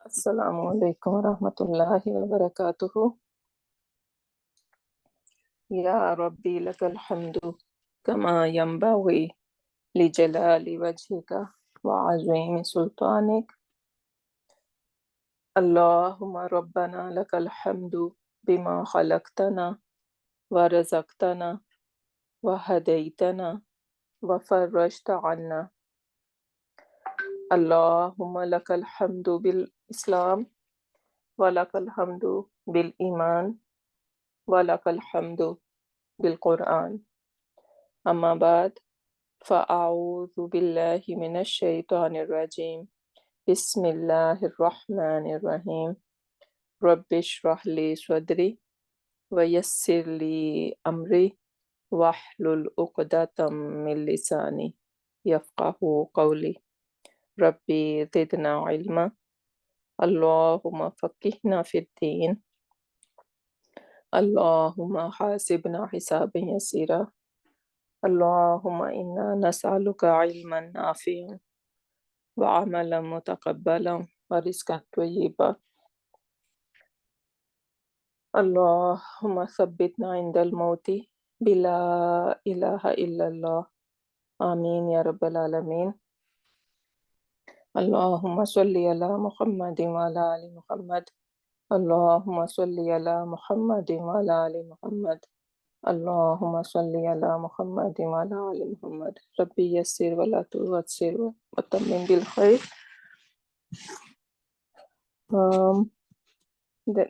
Assalamu alaikum wa rahmatullahi wa barakatuhu. Ya Rabbi lakal hamdu kama yanbaghi li jalali wajhika wa azimi sultanik. Allahumma rabbana lakal hamdu bima khalaqtana wa razaqtana wa hadaytana wa farrajta anna. Allahumma lakal hamdu bil Islam wa lakal hamdu bil iman wa lakal hamdu bil Quran. Amma ba'd, fa'a'udhu billahi minash shaitanir rajim. Bismillahir rahmanir rahim. Rabbi shrah li sadri wa yassir li amri wahlul uqdatam min lisani yafqahu qawli. Rabbi zidna ilma. Allahumma faqihna fid din. Allahumma hasibna hisaban yasira. Allahumma inna nas'aluka ilman nafi'an wa amalan mutaqabbalan wa rizqan tayyiban. Allahumma thabbitna indal mauti bila ilaha illallah. Amin ya rabbal alamin. Allahumma salli ala Muhammadin wa ala ali Muhammad. Allahumma salli ala Muhammadin wa ala ali Muhammad. Allahumma salli ala Muhammadin wa ala ali Muhammad. Rabbi yassir wa la tu'assir wa tammim bil khair.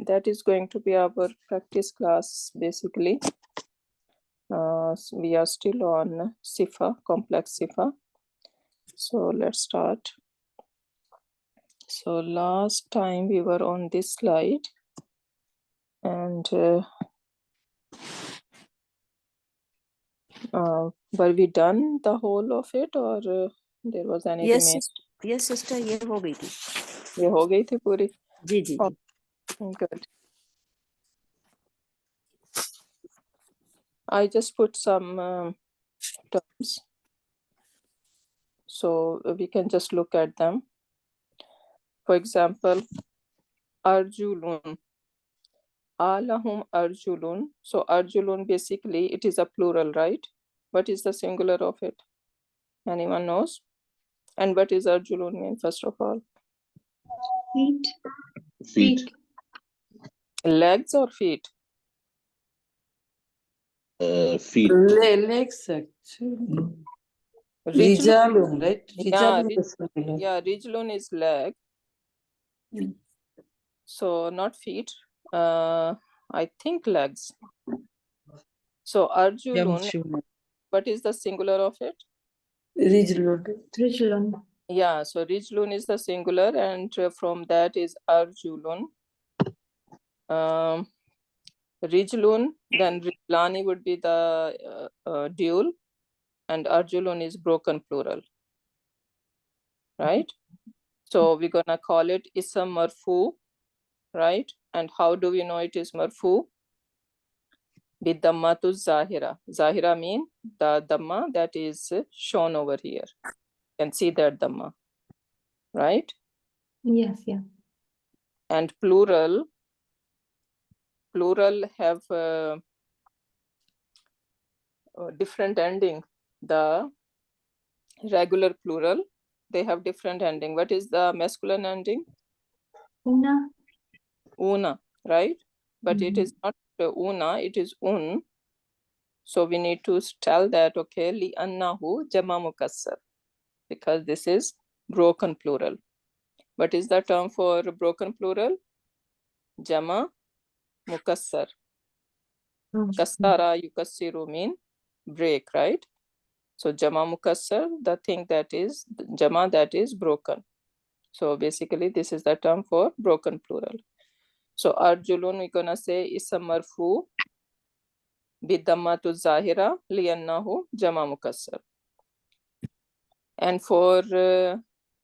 That is going to be our practice class basically. We are still on Sifa, complex Sifa. So let's start. So last time we were on this slide and were we done the whole of it or there was any Yes, remain? yes sister, ये हो गई थी. ये हो गई थी पूरी? जी जी. Oh, good. I just put some terms so we can just look at them. For example, arjulun. Alahum arjulun. So arjulun basically it is a plural, right? What is the singular of it? Anyone knows? And what is arjulun mean first of all? Feet. Legs or feet? Feet. Legs actually. Rijalun, right? Yeah, rijlun is leg. So not feet. I think legs. So arjulun, what is the singular of it? Rijlun. Yeah, so rijlun is the singular and from that is arjulun. Rijlun, then rijlani would be the dual and arjulun is broken plural. Right? So we're gonna call it ism marfu, right? And how do we know it is marfu? Bidammatu zahira. Zahira mean the dhamma that is shown over here. You can see that dhamma, right? Yes, yeah. And plural have different ending. The regular plural, they have different ending. What is the masculine ending? Una, right? But it is not una, it is un. So we need to tell that, okay, li annahu jama mukassar, because this is broken plural. What is the term for broken plural? Jama mukassar. Kassara yukassiru mean break, right? So jama mukassar, the thing that is jama that is broken. So basically this is the term for broken plural. So arjulun we're gonna say isam marfu bidammatu zahira liyannahu jama mukassar. And for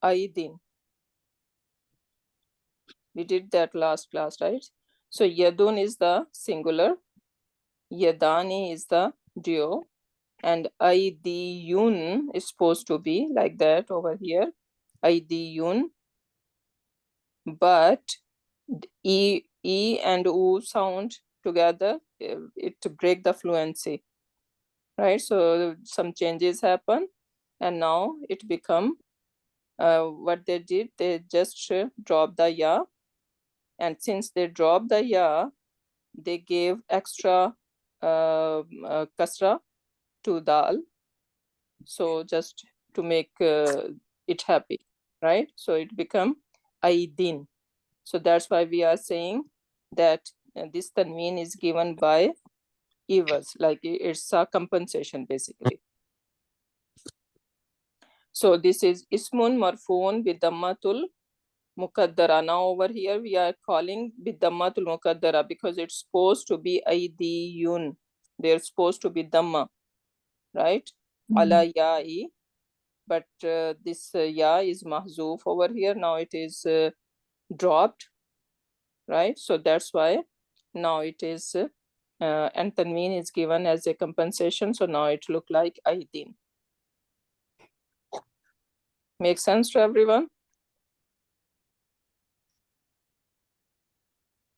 aidin, we did that last class, right? So yadun is the singular, yadani is the duo, and aidiyun is supposed to be like that over here. Aidiyun but E and U sound together, it break the fluency, right? So some changes happen, and now it become what they did, they just drop the ya, and since they dropped the ya, they gave extra kasra to dal, so just to make it happy, right? So it become aidin. So that's why we are saying that this tanween is given by evers, like it's a compensation basically. So this is ismun marfoon bidammatul mukaddara. Now over here we are calling bidammatul mukaddara because it's supposed to be aidiyun. They're supposed to be damma, right? Ala ya'i. But this ya is mahzuf over here. Now it is dropped, right? So that's why now it is and tanween is given as a compensation. So now it look like aidin. Make sense to everyone?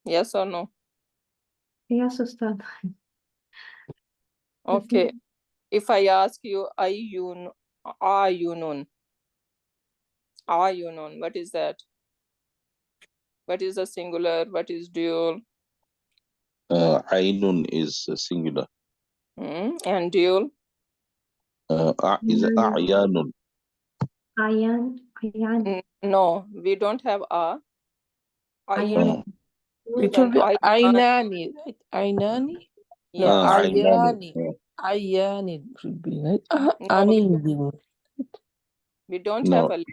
Yes or no? Yes, Ustad. Okay. If I ask you ayunun, what is that? What is the singular? What is dual? Ainun is singular. And dual? Is a'yanun. Ayan. No, we don't have a. Ayan. It will Then be Ainani, right? Ainani? No, yeah. Ayani. Yeah. Ayani it should be, right? No, Ani. we don't No. have a.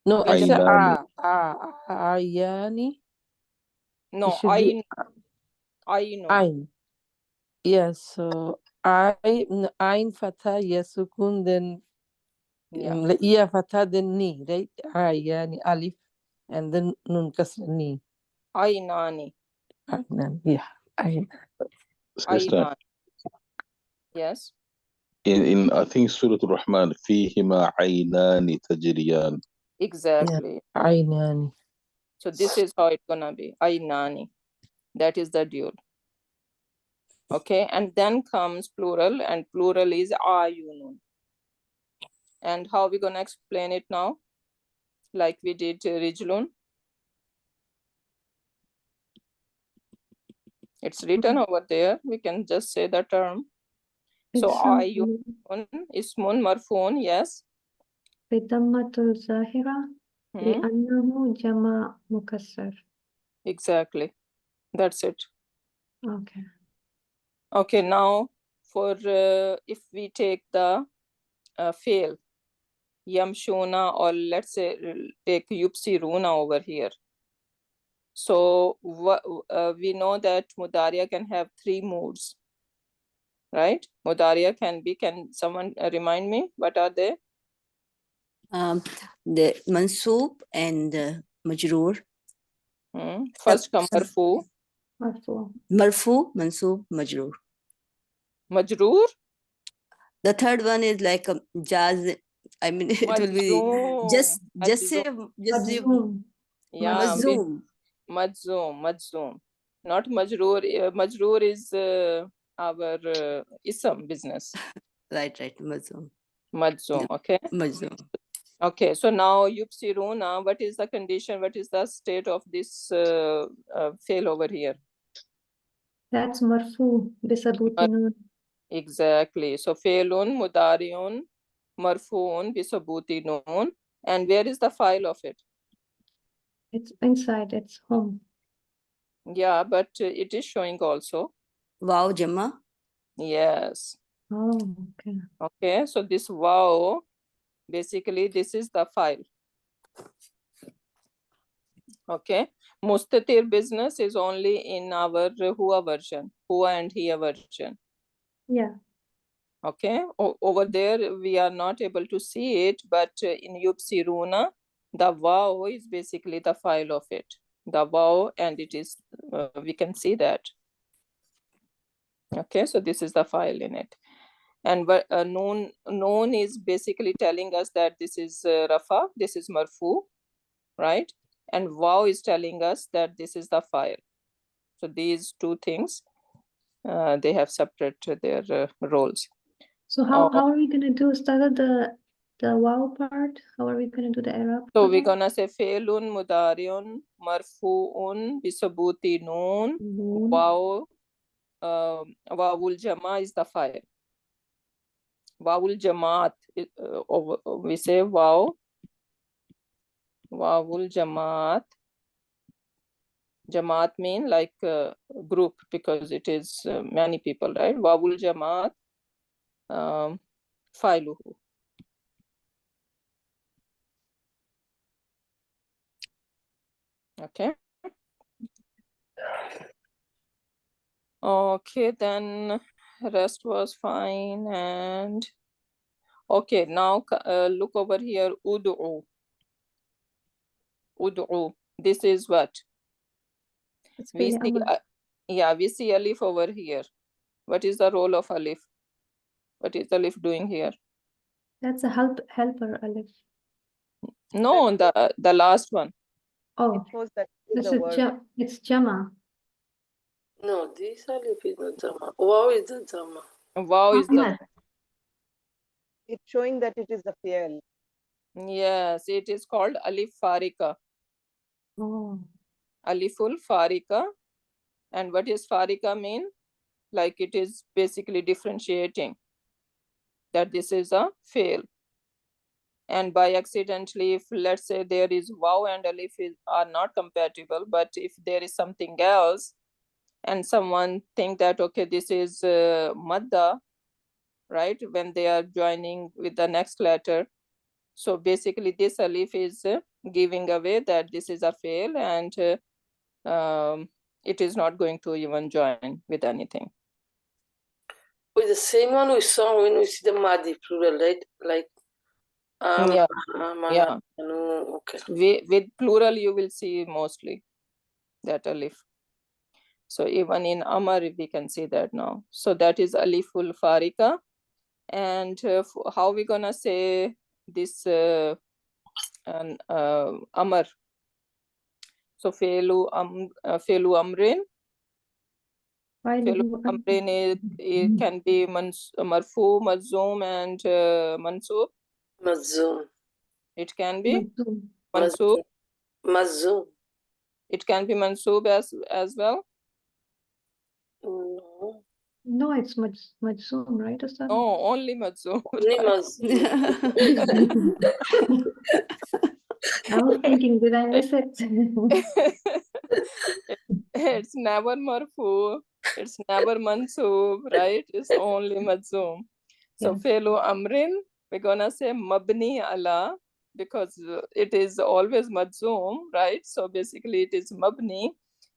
No, We it's just, Ayani. no, It should be Ainu. Ain. Yes, so Ain Fatha, Yasukun, then Yeah. Iya Fatha, then Ni, right? Ayani, Alif, and then Nun Kasra Ni. Ainani. Ainan, yeah. Ain. Sister, Ainani. Yes. in I think Surah Al-Rahman, فيهما عينان تجريان. Exactly. Ainani. So this is how it's gonna be. Ainani. That is the dual. Okay, and then comes plural, and plural is ayunun. And how we gonna explain it now? Like we did Rijlun. It's written over there. We can just say the term. So ayunun, ismun marfoon, yes. Bidammatul zahira. لأنه جمع مكسر. Exactly. That's it. Okay. Okay, now for if we take the fail, yamshuna, or let's say take yupsiruna over here. So we know that Mudaria can have 3 moods, right? Mudaria can someone remind me, what are they? The mansoob and majroor. First come marfu. Marfu, mansoob, majroor. Majroor? The third one is like jaz. I mean, it will be just say Yeah, mazzoom. Majzoom. Not majroor. Majroor is our ism business. Right, mazzoom. Majzoom, okay. Mazzoom. Okay, so now yubsiruna, what is the condition? What is the state of this fail over here? That's marfu bisabuti nun. Exactly. So failun, mudariun, marfuun, bisabuti nun. And where is the file of it? It's inside, it's home. Yeah, but it is showing also. Wow, Jama. Yes. Oh, okay. Okay, so this wow, basically this is the file. Okay, mustatir business is only in our Hua version, Hua and Hiya version. Yeah. Okay, over there we are not able to see it, but in Yubsiruna, the wow is basically the file of it. The wow, and it is, we can see that. Okay, so this is the file in it. And known is basically telling us that this is Rafa, this is Marfu, right? and Waw is telling us that this is the file. So these two things, they have separated their roles. So how are we gonna do the wow part? How are we gonna do the Arab? So we're gonna say Fe'lun Mudariun Marfu'un Bisabuti Noon. Waw, Wawul Jama is the file. Wawul Jamaat, we say Waw, Wawul Jamaat. Jamaat mean like group, because it is many people, right? Wawul Jamaat Failuhu. Okay. Okay, then rest was fine. And okay, now look over here. Ud'u. Ud'u. This is what? We see, yeah, we see Alif over here. What is the role of Alif? What is Alif doing here? That's a helper Alif. No, the last one. Oh, It shows that this is the is word. it's Jama. No, this Alif is not Jama. Wow is the Jama. Wow is the. Ahmad. It's showing that it is the fi'l. Yes, it is called Alif Farika. Oh. Aliful Farika. And what is Farika mean? Like it is basically differentiating that this is a fail. And by accidentally, if let's say there is Waw and Alif are not compatible, but if there is something else and someone think that, okay, this is Madda, right? When they are joining with the next letter. So basically this Alif is giving away that this is a fail, and it is not going to even join with anything. With the same one we saw when we see the Madi plural, right? Like, Yeah. Yeah. Okay. With plural, you will see mostly that Alif. So even in Amar, we can see that now. So that is Aliful Farika. And how we gonna say this Amar? So Felu Amrin. Felu Amrin, it can be Marfu, Mazum, and Mansub. Mazum. It can be Mansub. Mazum. It can be Mansub as well. No. No, it's Majzoom, right, Ustad? No, only Mansub. Only Mazum. I was thinking, did I miss it? It's never Marfu. It's never Mansub, right? It's only Mazum. So Yes. Felu Amrin, we're gonna say Mabni Ala, because it is always Mazum, right? So basically it is Mabni,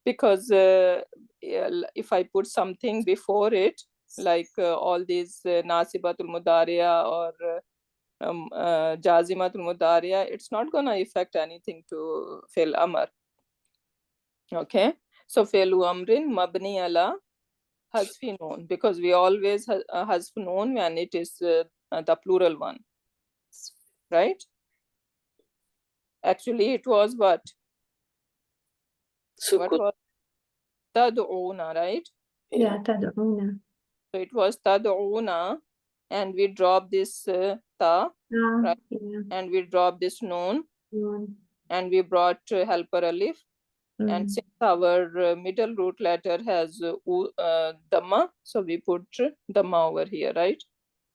because if I put something before it, like all these Nasibatul Mudariya or Jazimatul Mudariya, it's not gonna affect anything to Fil Amr. Okay, so Felu Amrin Mabni Ala Hazfi Noon, because we always Hazf Noon when it is the plural one, right? Actually, it was what? What was Tad'una, right? Yeah, Tad'una. So it was Tad'una, and we drop this ta, right? Yeah. And we drop this noon, Noon. and we brought helper alif. And since our middle root letter has Dhamma, so we put Dhamma over here, right?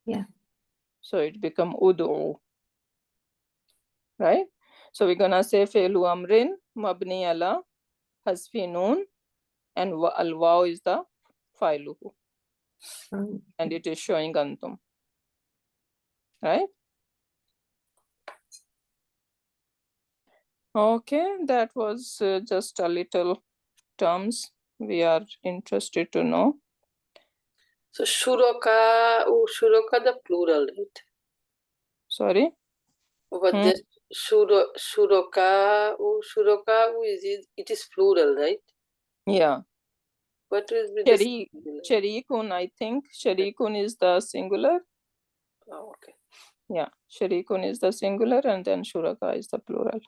Yeah. So it become Ud'u, right? So we're gonna say Fe'lu Amrin Mabni Ala Hasfi Noon, and Al Waw is the Failuhu, and it is showing Antum, right? Okay, that was just a little terms we are interested to know. So Shuraka, the plural, right? Sorry? But the Shuroka it is plural, right? Yeah. What will be the Sharikun, I think. Sharikun is the singular. Oh, okay. Yeah, Sharikun is the singular, and then Shuraka is the plural.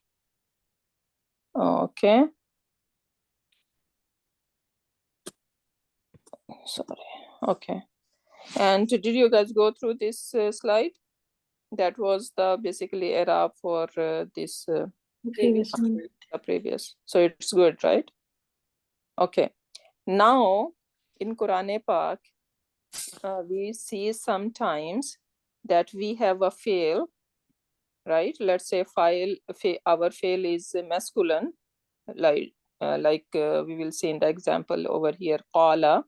Okay. Sorry. Okay. And did you guys go through this slide? That was the basically era for this The previous one. the previous. So it's good, right? Okay. Now in Quran Pak, we see sometimes that we have a fail, right? Let's say our fail is masculine, like we will see in the example over here, qala,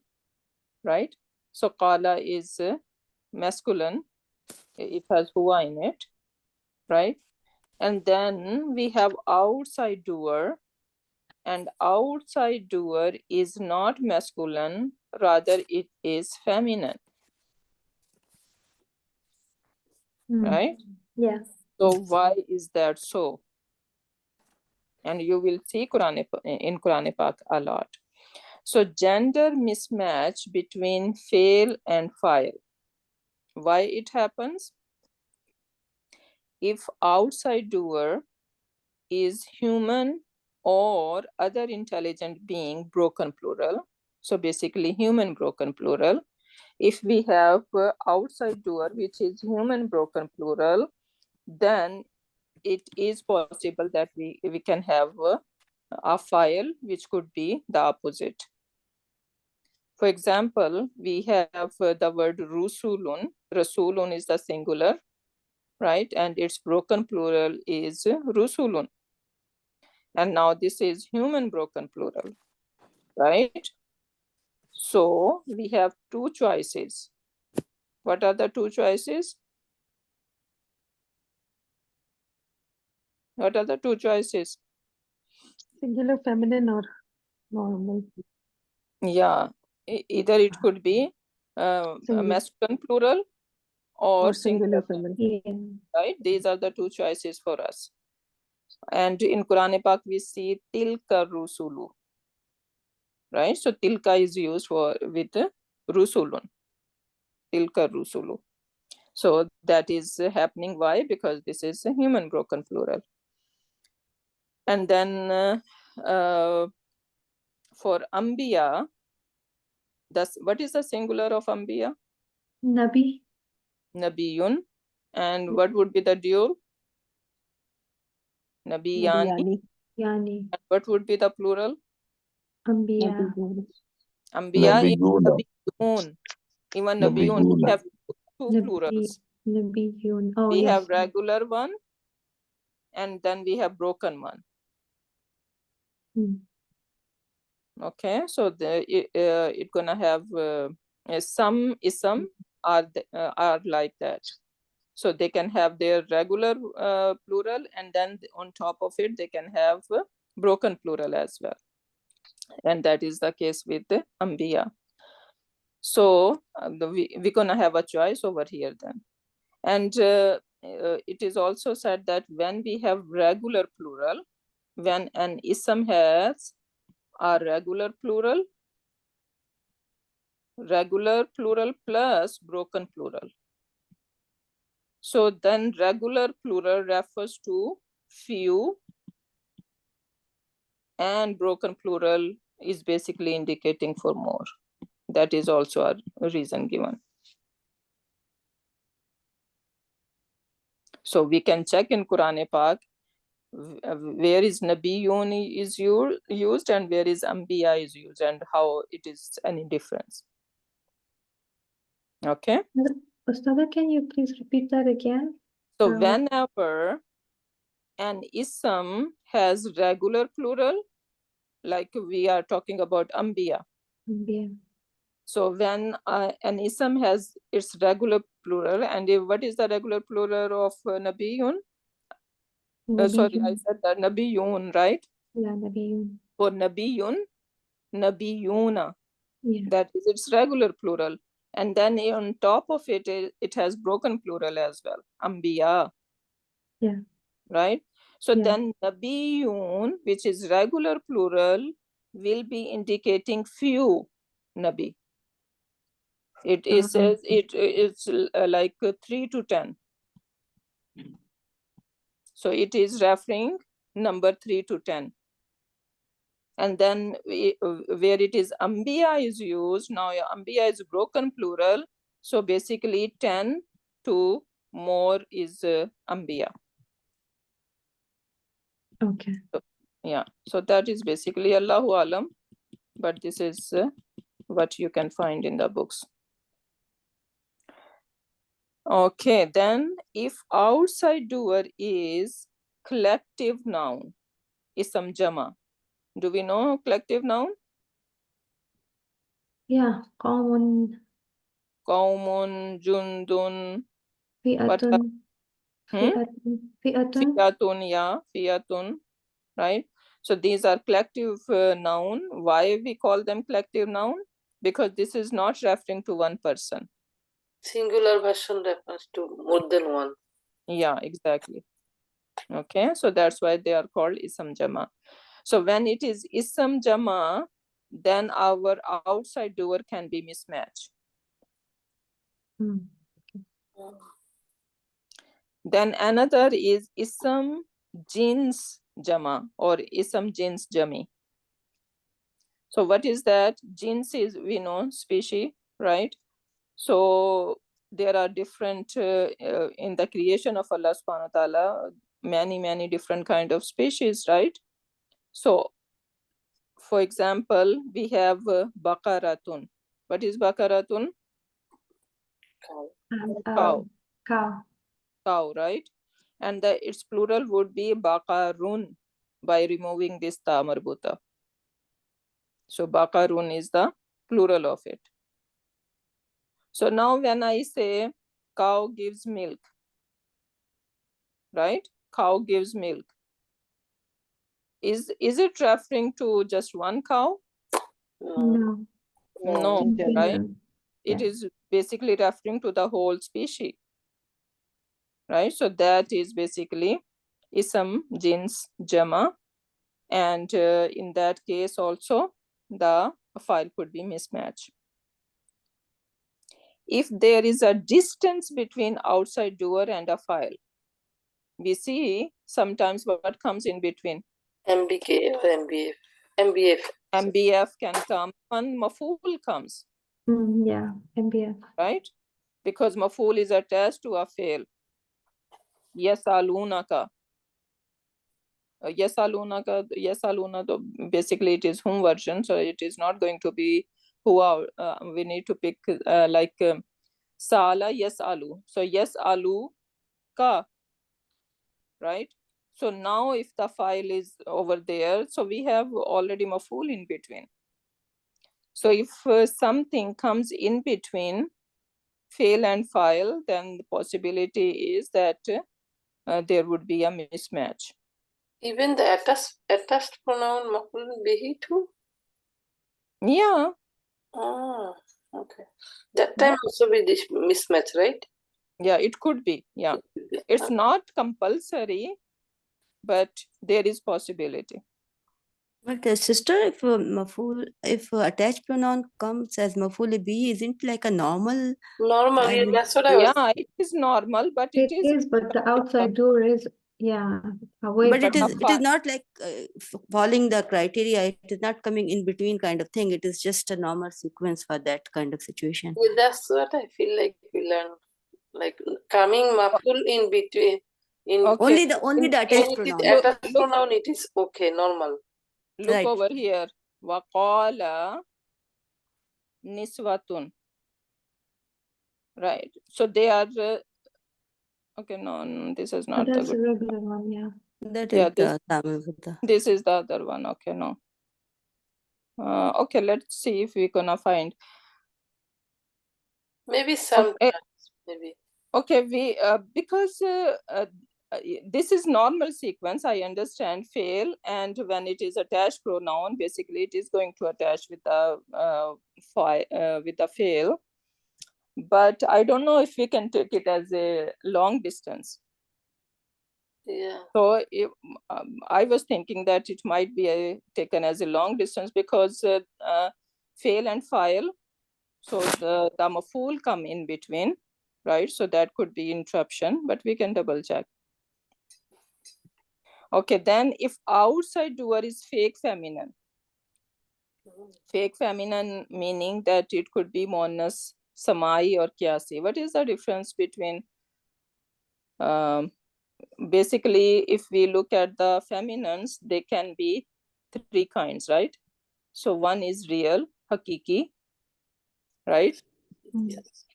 right? So qala is masculine. It has huwa in it, right? And then we have outside doer, and outside doer is not masculine, rather it is feminine, right? Yeah. So why is that so? And you will see in Quran Pak a lot. So gender mismatch between fail and file. Why it happens? If outside doer is human or other intelligent being, broken plural. So basically human broken plural. If we have outside doer, which is human broken plural, then it is possible that we can have a file which could be the opposite. For example, we have the word rusulun. Rasulun is the singular, right? And its broken plural is rusulun. And now this is human broken plural, right? So we have two choices. What are the two choices? What are the two choices? Singular feminine or normal? Yeah, either it could be a masculine plural or singular feminine. Yeah. right? These are the two choices for us. And in Quran Pak, we see tilka rusulu, right? So tilka is used with rusulun, tilka rusulu. So that is happening. Why? Because this is a human broken plural. And then for Ambiya, what is the singular of Ambiya? Nabi. Nabiyun. And what would be the dual? Nabiyani. Yani. And what would be the plural? Ambiya. Ambiya is Nabiyuna. Nabiyun. Even Nabiyun, we have two plurals. Nabiyun. Oh, We yes. have regular one, and then we have broken one. Okay, so it's gonna have some ism are like that. So they can have their regular plural, and then on top of it, they can have broken plural as well. And that is the case with the Ambiya. So we're gonna have a choice over here then. And it is also said that when we have regular plural, when an ism has a regular plural plus broken plural. So then regular plural refers to few, and broken plural is basically indicating for more. That is also a reason given. So we can check in Quran Pak where is Nabiyun is used and where is Ambiya is used, and how it is any difference. Okay. Ustada, can you please repeat that again? So whenever an ism has regular plural, like we are talking about Ambiya. Ambiya. So when an ism has its regular plural, and what is the regular plural of Nabiyun? Sorry, I said that Nabiyun, right? Yeah, Nabiyun. For Nabiyun, Nabiyuna. Yeah. That is its regular plural. And then on top of it, it has broken plural as well. Ambiya. Yeah. Right? So then Nabiyun, which is regular plural, will be indicating few Nabi. It is says it's like 3 to 10. So it is referring number 3 to 10. And then where it is Ambiya is used, now Ambiya is broken plural. So basically 10 to more is Ambiya. Okay. So, yeah, so that is basically Allahu Alam, but this is what you can find in the books. Okay, then if outside doer is collective noun, ism jama. Do we know collective noun? Yeah. Qawmun, Qawmun, jundun, fi'atun, hmm? fi'atun. Fiyatun, yeah, fiyatun, right? So these are collective noun. Why we call them collective noun? Because this is not referring to one person. Singular version refers to more than one. Yeah, exactly. Okay, so that's why they are called ism jama. So when it is ism jama, then our outside doer can be mismatched. Mm. Then another is ism jins jama or ism jins jami. So what is that? Jins is, we know, species, right? So there are different, in the creation of Allah subhanahu wa ta'ala, many different kind of species, right? So for example, we have baqaratun. What is baqaratun? Cow. Cow. Cow, right? And its plural would be baqarun by removing this ta marbuta. So baqarun is the plural of it. So now when I say cow gives milk, right? Cow gives milk. Is it referring to just one cow? No. No, right? It Yeah. is basically referring to the whole species, right? So that is basically ism jins jama, and in that case also the file could be mismatched. If there is a distance between outside doer and a file, we see sometimes what comes in between. MBK or MBF. MBF. MBF can come, one maful comes. Yeah, MBF. Right? Because maful is attached to a fail. Yasalunaka. Yasalunaka, yasaluna, basically it is whom version, so it is not going to be who are, we need to pick like Sala yasalu. So yasalu ka, right? So now if the file is over there, so we have already maful in between. So if something comes in between fail and file, then the possibility is that there would be a mismatch. Even the attached pronoun maful bihi too? Yeah. Ah, okay. That time also be this mismatch, right? Yeah, it could be. Yeah. It's not compulsory, but there is possibility. But sister, if attached pronoun comes as maful bi, isn't like a normal? Normal, yeah, that's what I was. Yeah, it is normal, but it is. But the outside door is, yeah, away. But it from is not like following the criteria. It is not coming in between kind of thing. It is just a normal sequence for that kind of situation. Yeah, that's what I feel like we learn. Like coming maful in between. Okay. Only the attached pronoun. Attached pronoun, it is okay, normal. Look Right. over here. Waqala niswatun. Right. So they are okay. No, this is not the that's a good. regular one. Yeah. That Yeah, is the Tamil Buddha. this is the other one. Okay, no. Okay, let's see if we're gonna find. Maybe sometimes, maybe. Okay, we because this is normal sequence. I understand fail, and when it is attached pronoun, basically it is going to attach with the with the fail. But I don't know if we can take it as a long distance. Yeah. So if, I was thinking that it might be taken as a long distance because fail and file. So the maful come in between, right? So that could be interruption, but we can double check. Okay, then if outside doer is fake feminine, Fake feminine meaning that it could be muannas samai or qiyasi. What is the difference between basically, if we look at the feminines, they can be three kinds, right? So one is real, hakiki, right? Yes.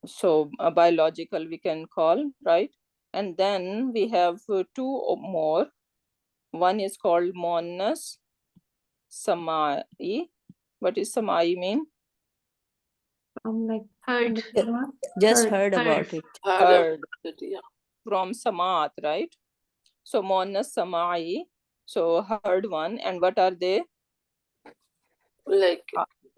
So biological we can call, right? And then we have two or more. One is called muannas samai. What is samai mean? Like Heard. what? Just Heard. heard about it. Heard. Yeah. From samat, right? So muannas samai, so heard one. And what are they? Like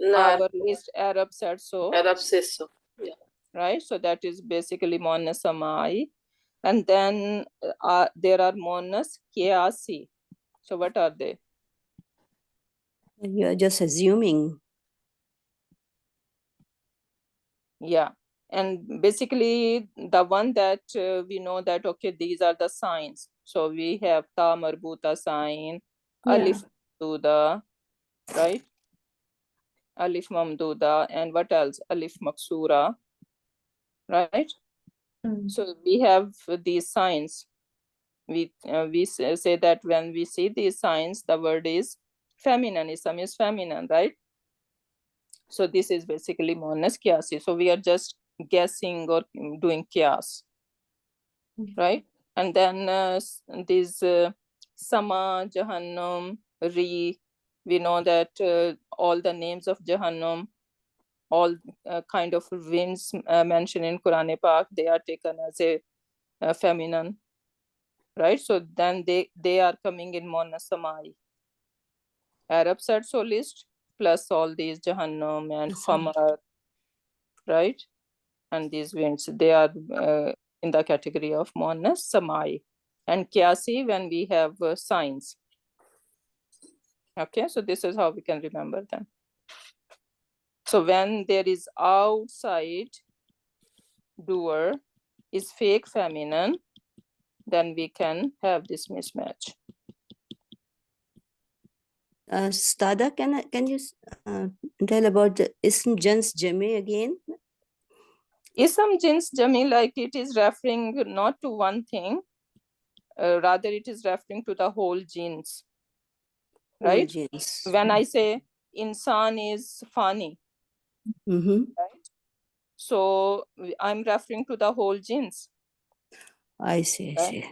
Our list Arab said so. Arab says so. Yeah. Right, so that is basically muannas samai. And then there are muannas qiyasi. So what are they? You are just assuming. Yeah, and basically the one that we know that, okay, these are the signs. So we have ta marbuta sign, alif mamduda, right? Alif mamduda, and what else? Alif maksura, right? So we have these signs. We say that when we see these signs, the word is feminine. Ism is feminine, right? So this is basically muannas qiyasi. So we are just guessing or doing qiyas, right? And then these sama, jahannam, ri, we know that all the names of jahannam, all kind of winds mentioned in Quran Pak, they are taken as a feminine, right? So then they are coming in muannas samai. Arab said so list plus all these jahannam and khamar, right? And these winds, they are in the category of muannas samai. And qiyasi when we have signs. Okay, so this is how we can remember them. So when there is outside doer is fake feminine, then we can have this mismatch. Stada, can you tell about the ism jins jami again? Ism jins jami, like it is referring not to one thing, rather it is referring to the whole genes, right? Jins. When I say insan is fani, right? So I'm referring to the whole genes. I see, I see.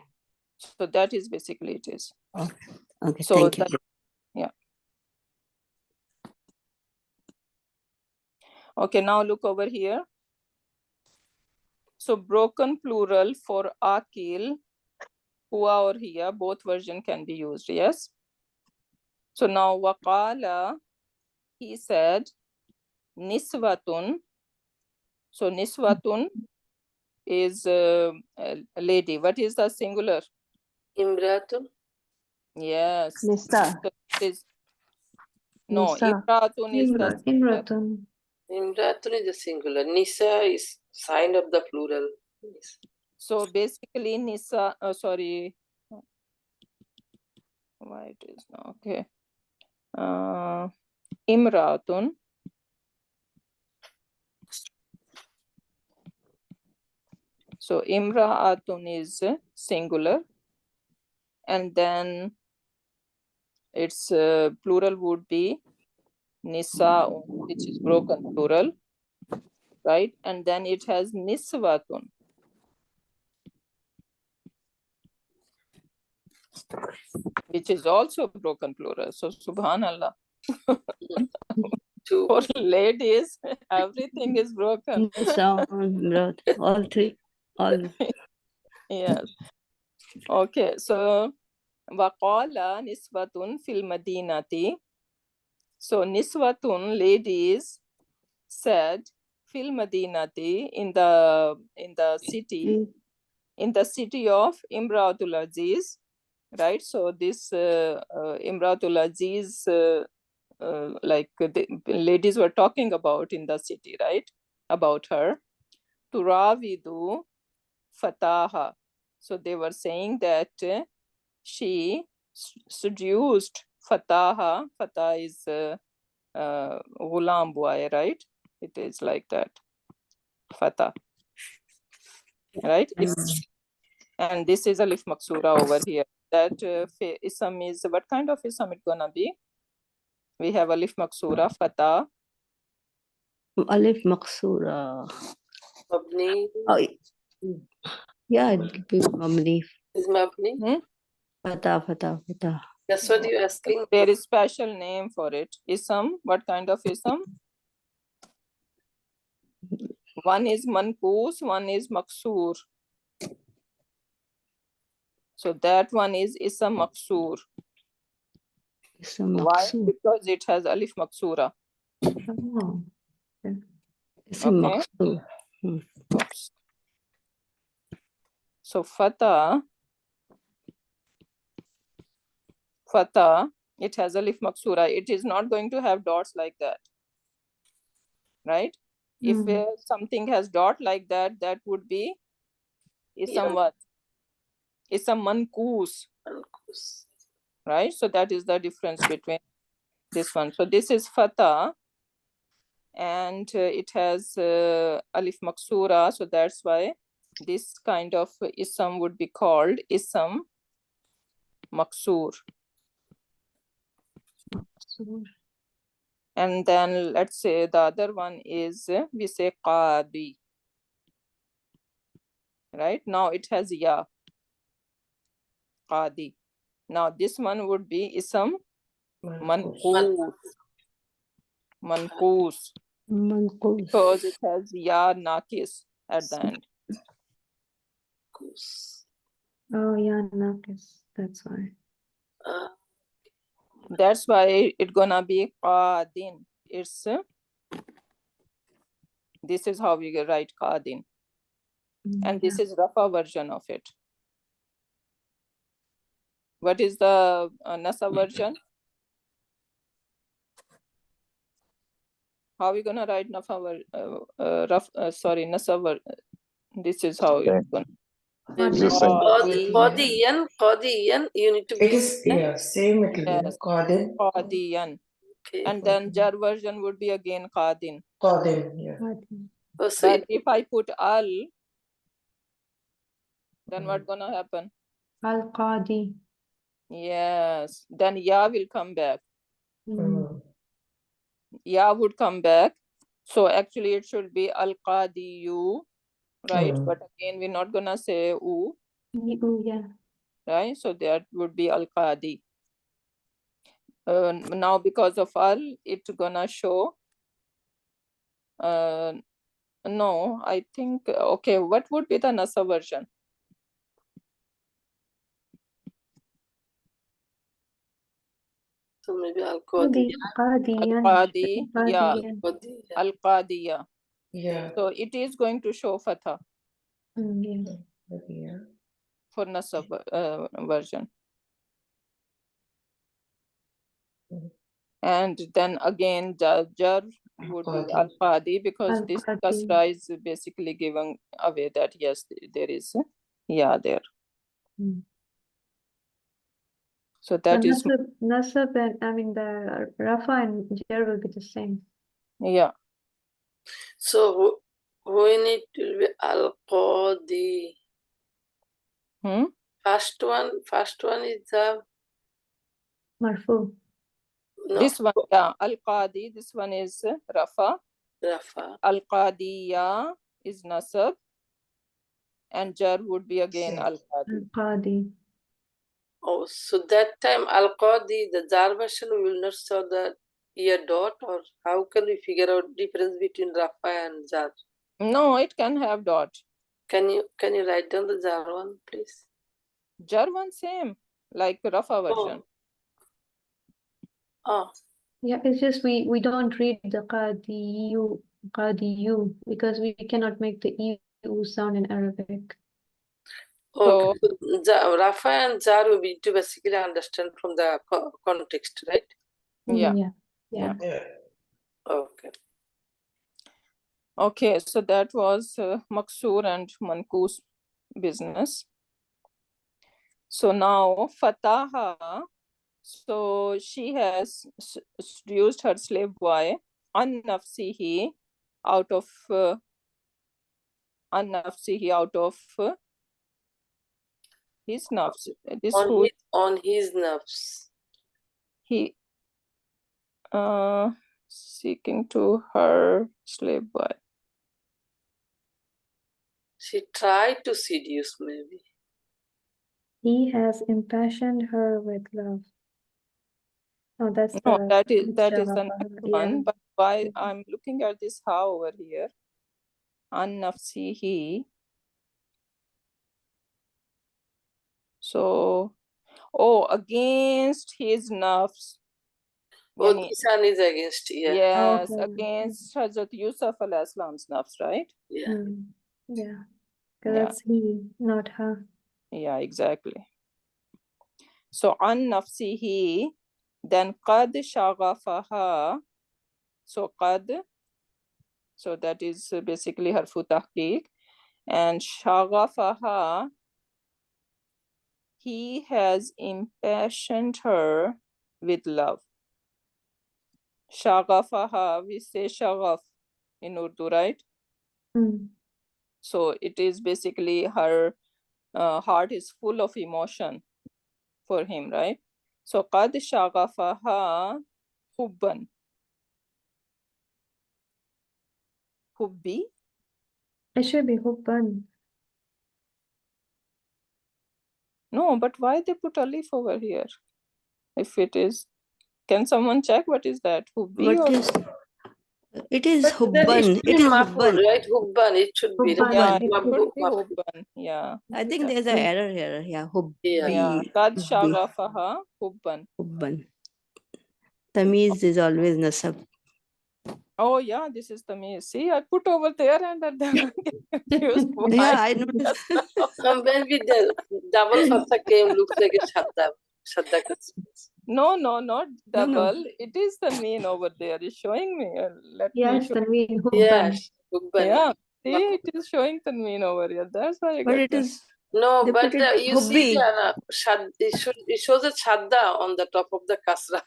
So that is basically it is. Okay, So thank you. Yeah. Okay, now look over here. So broken plural for akil, huwa or hiya, both version can be used, yes? So now waqala, he said, niswatun. So niswatun is a lady. What is the singular? Imratun. Yes. Nisa. So it is, no, Nisa. imratun is the singular. Imratun. Imratun is the singular. Nisa is sign of the plural. Yes. So basically nisa, sorry, why it is not okay. Imratun. So imra'atun is singular, and then its plural would be nisa'un, which is broken plural, right? And then it has niswatun, which is also broken plural. So subhanallah. For ladies, everything is broken. All three. All. Yes. Okay, so waqala niswatun fil madinati. So niswatun, ladies, said fil madinati, in the city, in the city of Imratul Aziz, right? So this Imratul Aziz, like the ladies were talking about in the city, right? About her. Turavidu fataha. So they were saying that she seduced fataha. Fatah is ghulam boy, right? It is like that. Fata. Right? And this is alif maksura over here. That ism is, what kind of ism it gonna be? We have alif maksura, fata. Alif Maksura. Mabni Oh, yeah, it will be Mabni. is Mabni. Fata, Fata, Fata. That's what you're asking. There is special name for it. Ism, what kind of ism? One is manqus, one is maksur. So that one is ism maksur. It's a Why? Maksur. Because it has alif maksura. Oh, It's a Okay. Maksur. Oops. So fata, it has alif maksura. It is not going to have dots like that, right? If something has dot like that, that would be ism what? Ism manqus, right? So that is the difference between this one. So this is fata, and it has alif maksura. So that's why this kind of ism would be called ism maksur. And then let's say the other one is, we say qadi, right? Now it has ya, qadi. Now this one would be ism manqus, manqus, because it has ya nakis at the end. oh yeah, Nakis. That's why. That's why it's gonna be qadin. It's this is how we write qadin, and this is Rafa version of it. What is the Nasa version? How are we gonna write Nasa Nasa? This is how it's gonna. It's the same. Qadiyan, you need to It be. is, yeah, same it will be, Yes. Qadin. Qadiyan. Okay. And then Jar version would be again Qadin. Qadin, yeah. Oh, so But if I put al, then what's gonna happen? Al-Qadi. Yes, then ya will come back. Mm. Ya would come back. So actually it should be al-qadiyu, right? But again, we're not gonna say u, Yeah. right? So that would be al-qadi. Now because of al, it's gonna show. No, I think, okay, what would be the Nasa version? So maybe Al-Qadi. Qadiyan. Al-Qadi, yeah, Qadiyan. Al-Qadiya. Yeah. So it is going to show Fatha Yeah. for Nasa version. And then again, Jar would be Al-Qadi. Al-Qadi, because this Al-Qadi. kasra is basically giving away that yes, there is yeah there. So that is, Nasab and I mean the Rafa and Jar will be the same. yeah. So when it will be Al-Qadi. First one is the Marfu. no, This one, yeah, Al-Qadi, this one is Rafa. Rafa. Al-Qadiya is Nasab. And Jar would be again Same. Al-Qadi. Al-Qadi. Oh, so that time Al-Qadi, the Jar version will not show the ear dot, or how can we figure out difference between Rafa and Jar? No, it can have dot. Can you write down the Jar one, please? Jar one same, like Rafa version. Oh. Yeah, it's just we don't read the Qadiyu because we cannot make the EU sound in Arabic. Okay. So, Rafa and Jar will be to basically understand from the context, right? Yeah. Yeah. Okay. Okay, so that was Maksur and Mankus business. So now Fataha. So she has seduced her slave boy an nafsihi, out of an nafsihi, out of his nafs. This who on his nerves. he seeking to her slave boy. She tried to seduce, maybe. He has impassioned her with love. Oh, that's No, the that is the Shaghafa. next Yeah. one. But why I'm looking at this how over here? An nafsihi. So, oh, against his nafs. Oh, Yani, this one is against, yeah. yes, Okay. against Hazrat Yusuf alayhi salam's nafs, right? Yeah. Yeah. Because Yeah. that's he, not her. Yeah, exactly. So, an nafsihi, then qad shaghafaha. So, qad, so that is basically harfu tahqiq. And shaghafaha, he has impassioned her with love. Shaghafaha, we say shaghaf in Urdu, right? So it is basically her heart is full of emotion for him, right? So qad shaghafaha hubban. Hubbi? It should be hubban. No, but why they put alif over here? If it is, can someone check what is that? Hubbi What or is it? Is But then it hubban. should be It is maf'ul, hubban. right? Hubban, it should be. Hubban. yeah, It it should should be Maf'ul. hubban. Yeah. I think there's an error here. Yeah, hubbi. Yeah. Qad Hubbi. shaghafaha hubban. Hubban. Tamiz is always nasab. Oh yeah, this is the me. See, I put over there and then I get confused. Why? Yeah, I noticed. Maybe the double fatha came, looks like a shadda. Shadda cuts. No, not No, no. double. It is the mean over there. It's showing me. Let me Yes, show. Tanveen, hubban. Yes, hubban. Yeah, see, it is showing the mean over here. That's why I But got it is. No, They but put it you see hubbi. it shows a shadda on the top of the kasra.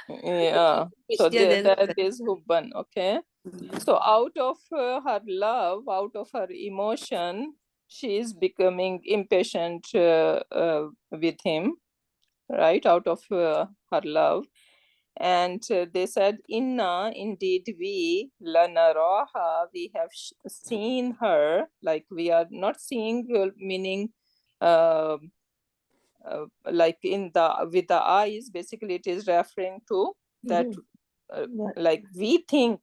yeah. So Yeah, there, there's that is hubban. Okay. So out of her love, out of her emotion, she is becoming impatient with him, right? Out of her love. And they said, Inna, indeed we, lanaraha, we have seen her, like we are not seeing, meaning like in the, with the eyes, basically it is referring to that, like we think,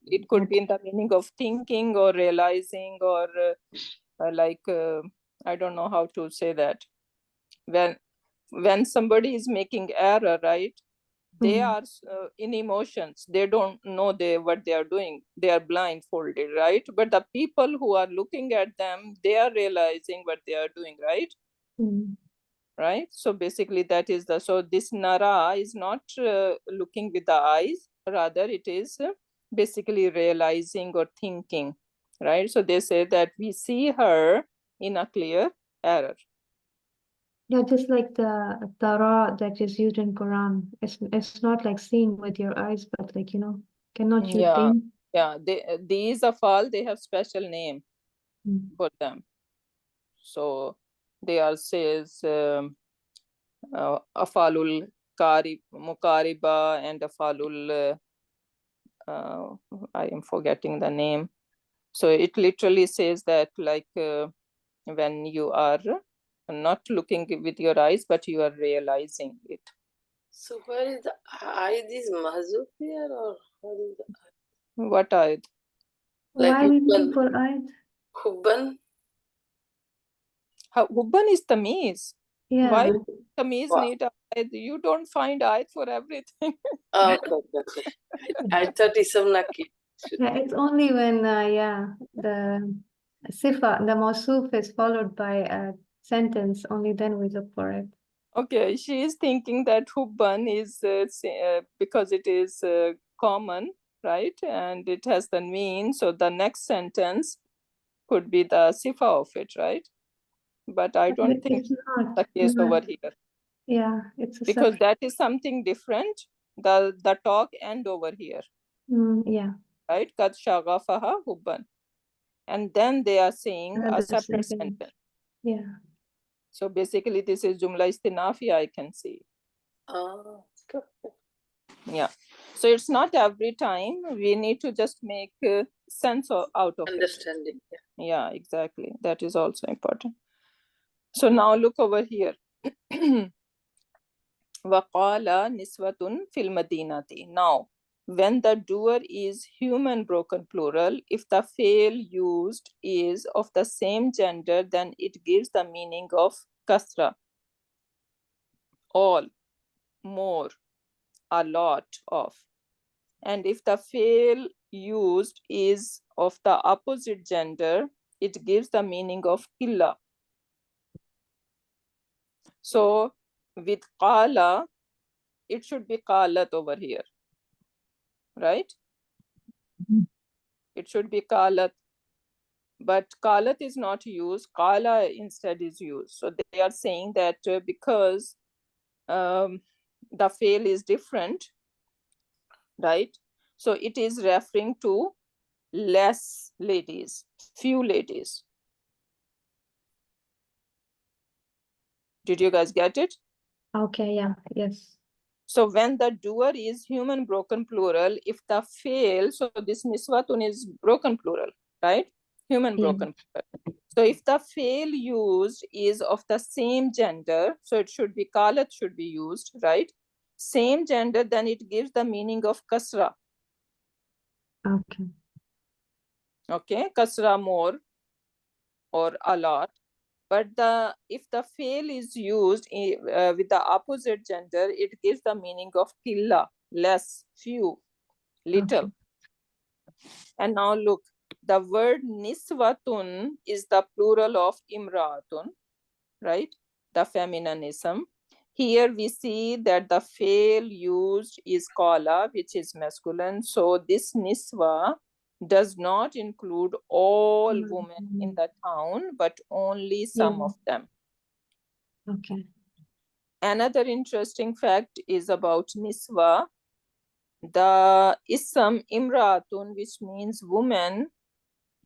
it could be in the meaning of thinking or realizing or like, I don't know how to say that. When somebody is making error, right? They are in emotions. They don't know what they are doing. They are blindfolded, right? But the people who are looking at them, they are realizing what they are doing, right? Right? So basically that is the, so this nara is not looking with the eyes, rather it is basically realizing or thinking, right? So they say that we see her in a clear error. Yeah, just like the tara that is used in Quran. It's not like seeing with your eyes, but like, cannot you Yeah. think? Yeah, these of all, they have special name for them. So they are says afalul mukariba and afalul I am forgetting the name. So it literally says that like when you are not looking with your eyes, but you are realizing it. So where is the eye? Is mahzuf here or what is the What ayat? like Why are we looking hubban? for eyes? Hubban? Hubban is tamiz. Yeah. Why tamiz Wow. need ayat? You don't find ayat for everything. Okay. I thought Isam Naki. Yeah, it's only when the sifa, the mawsuf is followed by a sentence, only then we look for it. Okay, she is thinking that hubban is because it is common, right? And it has the mean. So the next sentence could be the sifa of it, right? But I don't think It's not. the case No. over here. Yeah, it's a because separate. that is something different. The talk end over here, Yeah. right? Kad shaghafaha hubban. And then they are saying a Another separate sentence. sentence. Yeah. So basically this is jumla istinafiya, I can see. Okay. Yeah. So it's not every time. We need to just make sense out of it. Understanding. Yeah. Yeah, exactly. That is also important. So now look over here. Waqala niswatun fil madinati. Now, when the doer is human broken plural, if the fail used is of the same gender, then it gives the meaning of kasra. All, more, a lot of. And if the fail used is of the opposite gender, it gives the meaning of killa. So with qala, it should be qalat over here, right? It should be qalat, but qalat is not used. Qala instead is used. So they are saying that because the fail is different, right? So it is referring to less ladies, few ladies. Did you guys get it? Okay, yeah, yes. So when the doer is human broken plural, if the fail, so this niswatun is broken plural, right? Human Yeah. broken plural. So if the fail used is of the same gender, so it should be qalat should be used, right? Same gender, then it gives the meaning of kasra. Okay. Okay, kasra more or a lot. But if the fail is used with the opposite gender, it gives the meaning of killa, less, few, little. Okay. And now look, the word niswatun is the plural of imraatun, right? The feminism. Here we see that the fail used is qala, which is masculine. So this niswa does not include all women in the town, but only some Yeah. of them. Okay. Another interesting fact is about niswa. The ism imraatun, which means woman,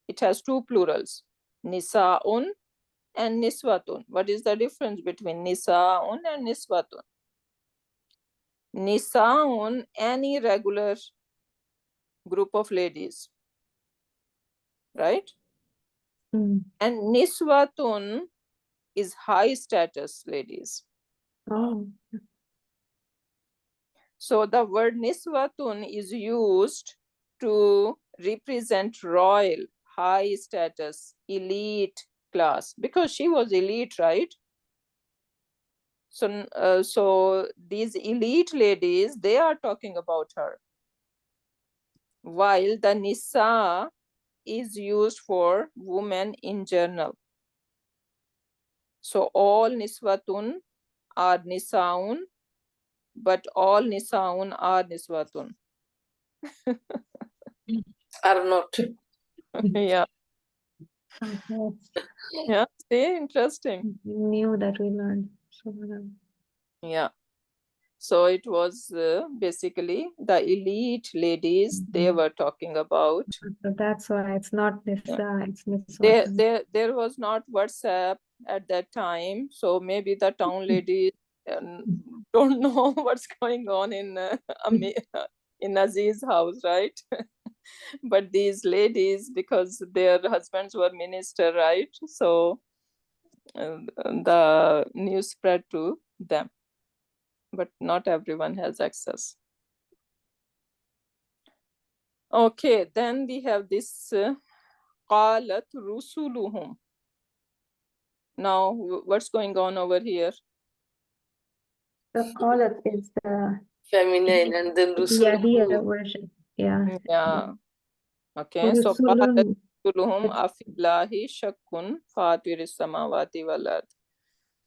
it has two plurals, nisaun and niswatun. What is the difference between nisaun and niswatun? Nisaun, any regular group of ladies, right? Mm. And niswatun is high status ladies. Oh. So the word niswatun is used to represent royal, high status, elite class, because she was elite, right? So these elite ladies, they are talking about her. While the nisa is used for women in general. So all niswatun are nisaun, but all nisaun are niswatun. Are not. Yeah. Okay. Yeah, see, interesting. New that we learned. So, Yeah. So it was basically the elite ladies they were talking about. so that's why it's not Nisa, it's Niswatun. There was not WhatsApp at that time, so maybe the town ladies don't know what's going on in in Aziz's house, right? But these ladies, because their husbands were minister, right? So the news spread to them, but not everyone has access. Okay, then we have this qalat rusuluhum. Now, what's going on over here? The Qalat is the Feminine and then Yadiya Rusul. version. Yeah. Yeah. Okay, so qalat Rusulun. rusuluhum afillahi shakkun fatiris samawati wal ard.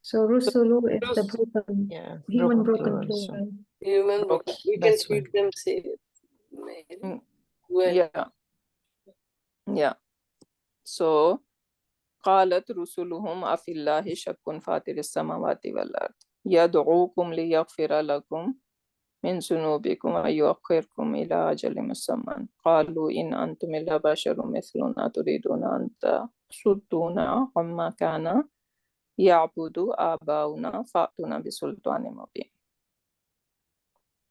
So Rusulu is the Rus- broken, Yeah, human broken broken plural. So plural. Human book. Okay. We can that's speak why. them say male. Mm, When Yeah. Yeah. So qalat rusuluhum afillahi shakkun fatiris samawati wal ard. يدعوكم ليغفر لكم من ذنوبكم ويؤخركم إلى أجل مسمى قالوا إن أنتم إلا بشر مثلنا تريدون أن تصدونا عما كان يعبد آباؤنا فأتونا بسلطان مبين.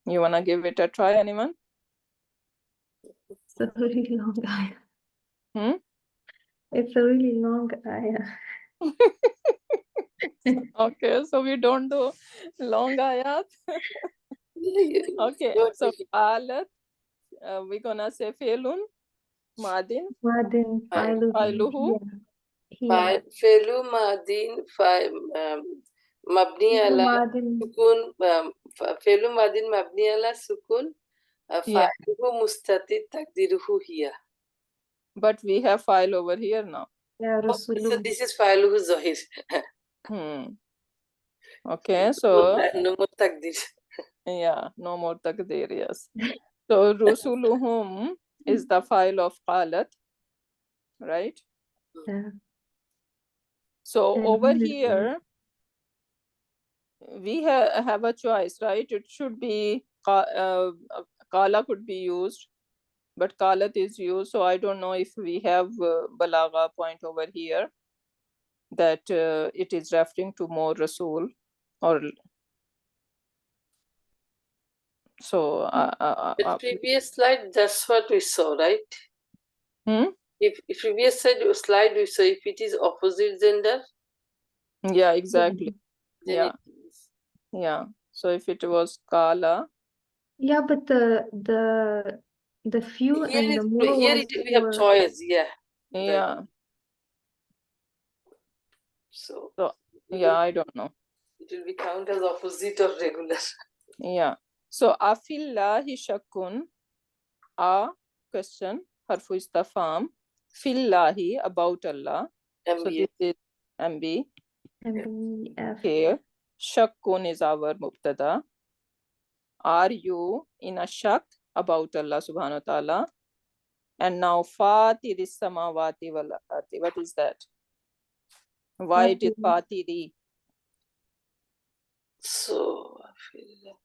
You wanna give it a try, anyone? It's a really long ayah. Hmm? It's a really long ayah. Okay, so we don't do long ayat. Okay, so qalat, we're gonna say felun, madin, Madin Failuhu. failuhu, Here. فعل ماضي مبني على Madin. سكون فعل ماضي مبني على سكون Yeah. فاعله مستتر تقديره هي. But we have file over here now. Yeah, Oh, so Rasulu. this is فاعله ظاهر. Okay, so No more تقدير. yeah, no more takdir, yes. So rusuluhum is the file of qalat, right? Yeah. So And over here it here, we have a choice, right? It should be qala could be used, but qalat is used. So I don't know if we have balagha point over here that it is referring to more rasul or so. The previous slide, that's what we saw, right? Hmm? If previous slide we saw if it is opposite gender, Yeah, exactly. then Yeah, it is. yeah. So if it was kala, Yeah, but the few Here, and the more here was we have for choice, yeah. yeah. So So yeah, I don't know. it will be counted as opposite of regular. Yeah. So afillahi shakun, a question, harfu istifham, fillahi about Allah. So MBA. this is MB. MBF. Here, shakun is our mubtada. Are you in a shak about Allah subhanahu wa ta'ala? And now fatiri samawati wal ardi. What is that? Why it is fatiri? So I feel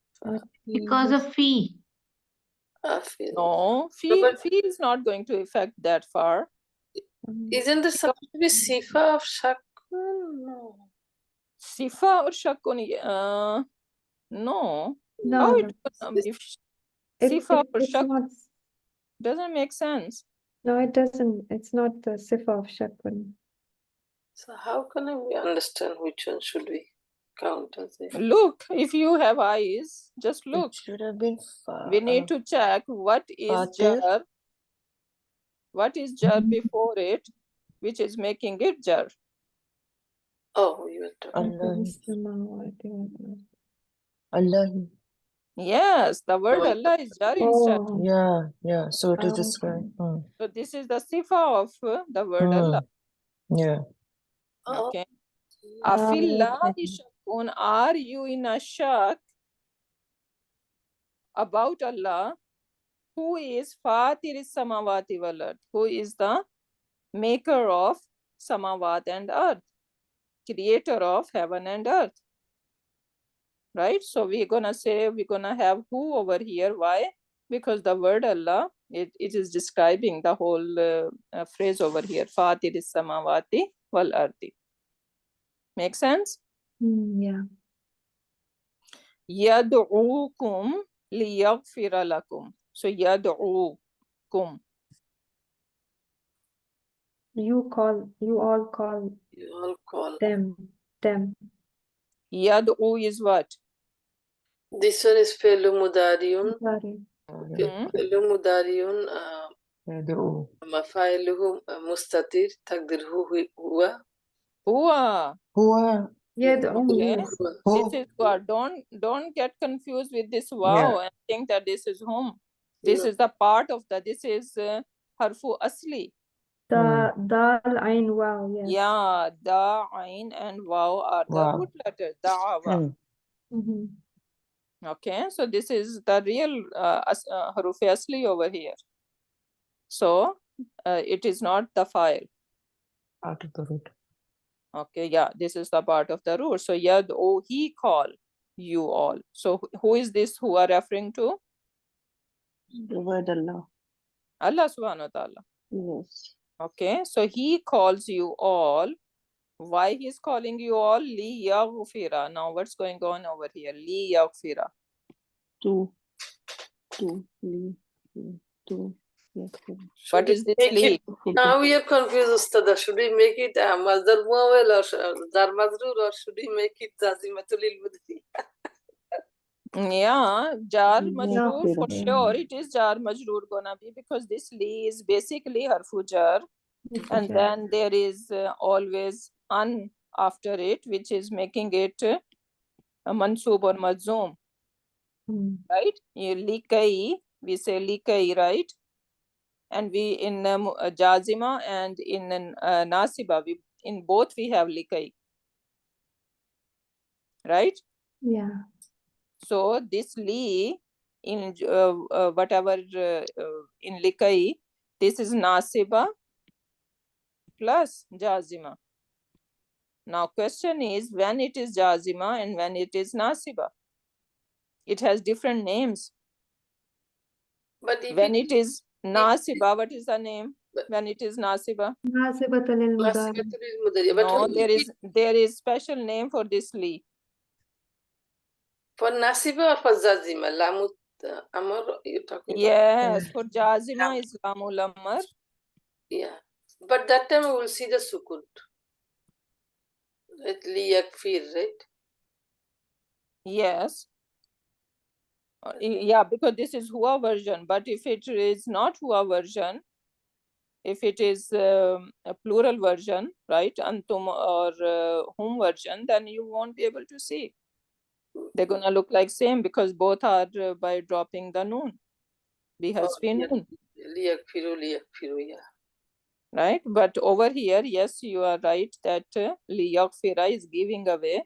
Because of fee. No, but- fee is not going to affect that far. isn't there supposed to be Sifa of Shakun? No. Sifa or shakun? No. No, How no. it if It, sifa it, or it's shak not. doesn't make sense. No, it doesn't. It's not the Sifa of Shakun. So how can we understand which one should we count as a? Look, if you have eyes, just look. It should have been We need to check what is Fatir. jar. What is jar before it, which is making it jar. Oh, you were talking. Allah. Allah. Yes, the word Oh, Allah is jar instead. Oh, Yeah, yeah. So it is okay. described. So this is the sifa of the word Allah. Yeah. oh, Okay. okay. Afillahi shakun, are you in a shak about Allah, who is fatir samawati wal ard, who is the maker of samawat and earth, creator of heaven and earth, right? So we're gonna say, we're gonna have who over here. Why? Because the word Allah, it is describing the whole phrase over here, fatir samawati wal ardi. Make sense? Yeah. Yad'ukum liyaghfira lakum. So yad'ukum. You all call you all call. them. Yad'u is what? This one is Felu Mudariun. Sorry. Felu Mudariun. Yad'u. Mafailuhu mustatir. Takdirhu huwa. Huwa. Huwa. Yad'u, Okay. yes. This is what? Don't get confused with this wow and think that this is whom. This No. is the part of the, this is harfu asli. The Dal Ain Wow, yes. Yeah, da, ain and waw are the Wow. root letters. Da'wa. Mm-hmm. Okay, so this is the real haruf asli over here. So it is not the file. Out of the root. Okay, yeah, this is the part of the root. So yad'u, he call you all. So who is this who are referring to? The word Allah. Allah subhanahu wa ta'ala. Yes. Okay, so he calls you all. Why he's calling you all? Li yaghfira. Now what's going on over here? Li yaghfira. To. What is this li? Now we are confused, Ustada. Should we make it Mazdar Muawwal or Dar Mazrur, or should we make it Zazimatul Ilmudri? Yeah, jar Li majroor for yaghfira. sure. It is jar majroor gonna be, because this li is basically harfu jar, and then there is always an after it, which is making it a mansoob or majzoom, right? Likai, we say likai, right? And we in jazima and in nasiba, in both we have likai, right? Yeah. So this li in whatever in likai, this is nasiba plus jazima. Now question is, when it is jazima and when it is nasiba, it has different names. But if When it is nasiba, what is the name? When it is nasiba? Nasibatul lil mudari. Nasibatul Ilmudri. But No, when there is special name for this li. for Nasiba or for Zazima? Lamut Amar, you're talking about? Yes, for jazima is lamul amr. Yeah. But that time we will see the sukun. Right? Liyakfir, right? Yes. Yeah, because this is Hua version. But if it is not Hua version, if it is a plural version, right, antum or hum version, then you won't be able to see. They're gonna look like same, because both are by dropping the noon. Bihasfi noon, Liyakfiru, yeah. right? But over here, yes, you are right that liyakfira is giving away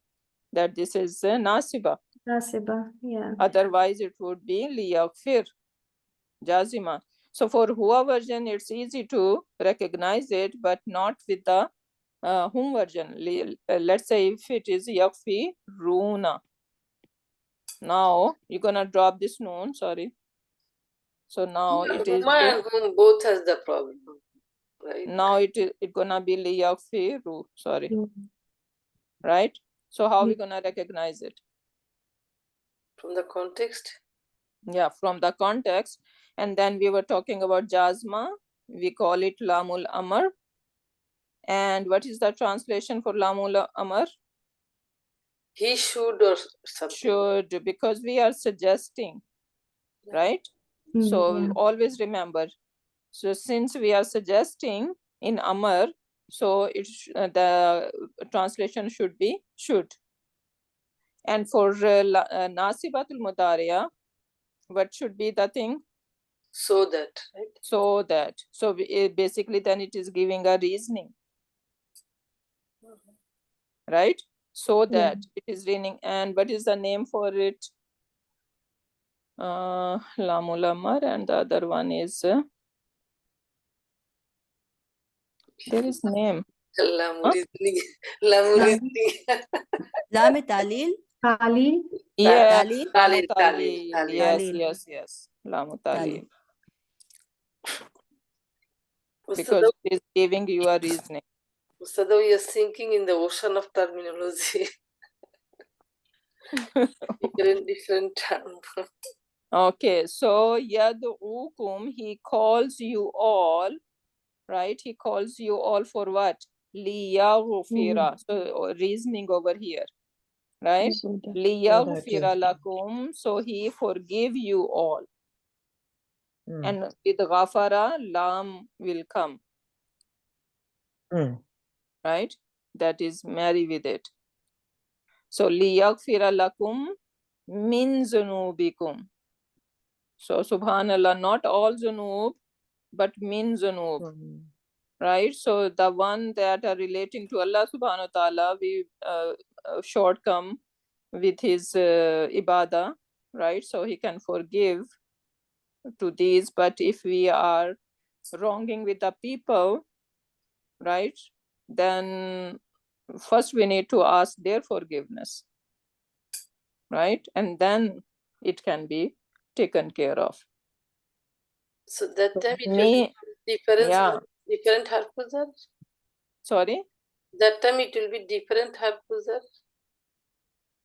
that this is nasiba. Nasiba, yeah. Otherwise, it would be liyakfir, jazima. So for Hua version, it's easy to recognize it, but not with the hum version. Let's say if it is yakfi runa. Now you're gonna drop this noon, sorry. So now it is Huma and Hum both has the problem, right? now it gonna be li yakfi ru, sorry. Mm. Right? So how are we gonna recognize it? From the context? Yeah, from the context. And then we were talking about jazma. We call it lamul amr. And what is the translation for lamul amr? He should or something. Should, because we are suggesting, right? So Yeah. always remember. So since we are suggesting in amr, so the translation should be should. And for nasibatul mudariya, what should be the thing? So that, right? So that. So basically then it is giving a reasoning, right? So that it is raining. And what is the name for it? Lamul amr, and the other one is there is name. Lamurizli. Lamurizli. Lame talil. Talil. Yeah, Talil. Lamu Talil, Talil. Talil. Yes, Talil. yes. Lamu Talil. Talil. Because it is giving you a reasoning. Mustada, we are sinking in the ocean of terminology. different terms. Okay, so yad'ukum, he calls you all, right? He calls you all for what? Liyaghfira. So reasoning over here, right? So that, Liyaghfira lakum, so he forgive you all. And with ghafara, lam will come, right? That is marry with it. So liyaghfira lakum min zunubikum. So subhanallah, not all zunub, but min zunub, right? So the one that are relating to Allah subhanahu wa ta'ala, we shortcome with his ibadah, right? So he can forgive to these. But if we are wronging with the people, right, then first we need to ask their forgiveness, right? And then it can be taken care of. So that time it will Me, be different, yeah. different harfuzar. Sorry? That time it will be different harfuzar.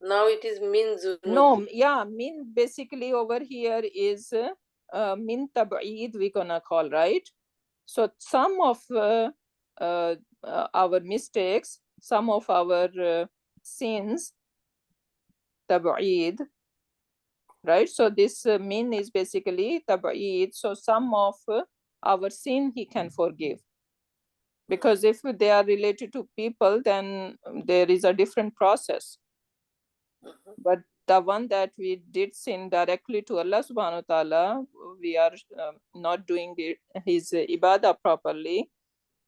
Now it is min zunun. No, yeah, min basically over here is min tab'id we gonna call, right? So some of our mistakes, some of our sins, tab'id, right? So this min is basically tab'id. So some of our sin he can forgive. Because if they are related to people, then there is a different process. But the one that we did sin directly to Allah subhanahu wa ta'ala, we are not doing his ibadah properly,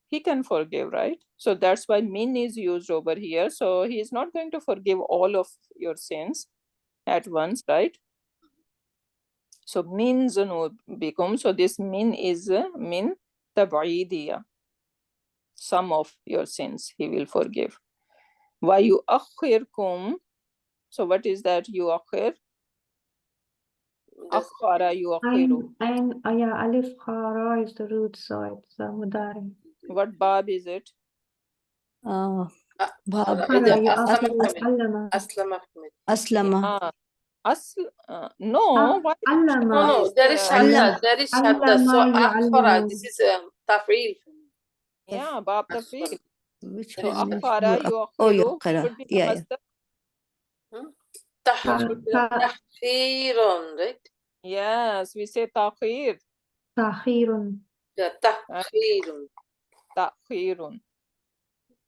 he can forgive, right? So that's why min is used over here. So he is not going to forgive all of your sins at once, right? So min zunubikum. So this min is min tab'idiyah. Some of your sins he will forgive. Wa yu'akhirkum. So what is that yu'akhir? Akhara yu'akhiru. And yeah, alif khara is the root, so it's mudari. What bab is it? Bab. Khara yu'akhiru allama. Aslama Ahmed. Aslama. No, what? Allama. No, there is shadda. There is shadda. So akhara, this is taf'il. Yeah, bab tafil. Which So one is akhara Oh, yu'akhiru would be the yeah. masdar. Takhirun, right? Yes, we say ta'khir. Takhirun. Yeah, takhirun. Ta'khirun.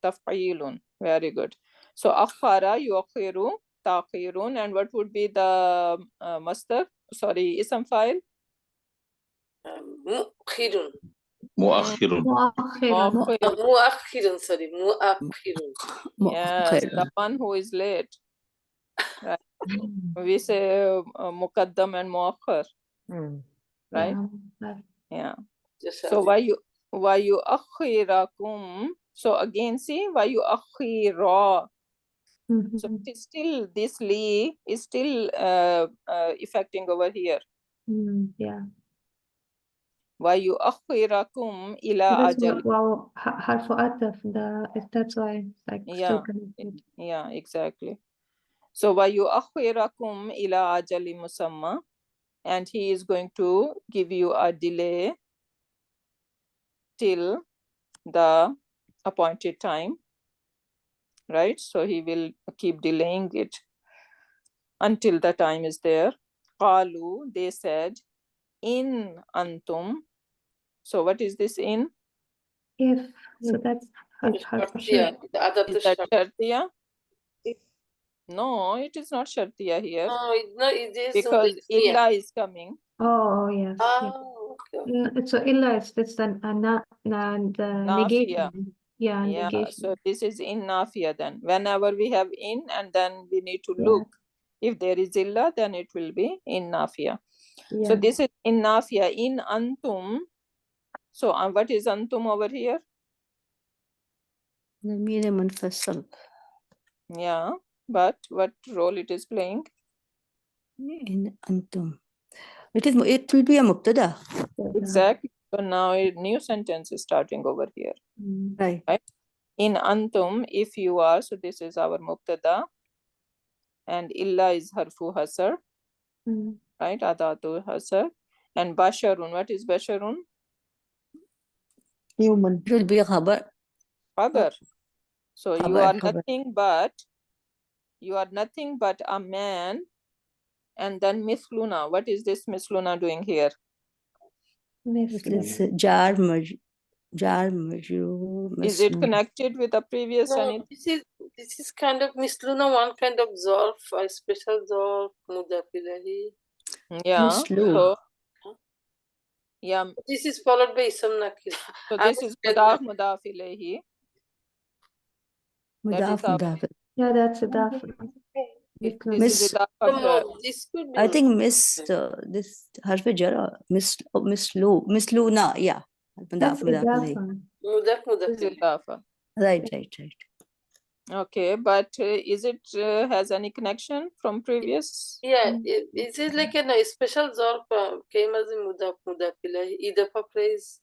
Taf'ilun. Very good. So akhara yu'akhiru, ta'khirun. And what would be the masdar? Sorry, ism file? Mu'khirun. مؤخر Mu'akhirun. Mu'akhirun, sorry. Mu'akhirun. Yes, the one who is late. Right. We say muqaddam and muakhir. Right? Yeah. So why you akhirakum? So again, see why you akhira. So it is still this li is still affecting over here. Yeah. Why you akhirakum ila That's ajal. wow, harfu ataf. That's why it's like Yeah. still connected. Yeah, exactly. So why you akhirakum ila ajali musamma, and he is going to give you a delay till the appointed time, right? So he will keep delaying it until the time is there. Qalu, they said, in antum. So what is this in? If so, that's Yeah, Is that shartiya? No, it is not shartiya here. No, it is because illa is coming. Oh yes. Okay. So illa it's the negation. Yeah, Yeah, negation. so this is in nafiya then. Whenever we have in and then we need to look. If there is illa, then it will be in nafiya. So this is in nafiya, in antum. So what is antum over here? Yeah, but what role it is playing? In antum. It will be a mubtada. Exactly. So now a new sentence is starting over here. Right. In antum, if you are, so this is our mubtada. And illa is harfu hasar. Right? Adatu hasar. And basharun, what is basharun? Human. It will be a khabar. Khabar. So you are nothing but a man. And then misluna. What is this misluna doing here? This jar Is it connected with the previous? No, this is kind of misluna, one kind of zorf, a special zorf, mudafilahi. Yeah. So, yeah. This is followed by isam nakira. So this is mudaf ilayhi. Yeah, that's a Miss, this could be. I think miss this harf jar misluna, yeah. Mudaf. Right. Okay, but is it has any connection from previous? Yeah, it is like a special zorf came as a mudaf ilayhi. Idafa phrase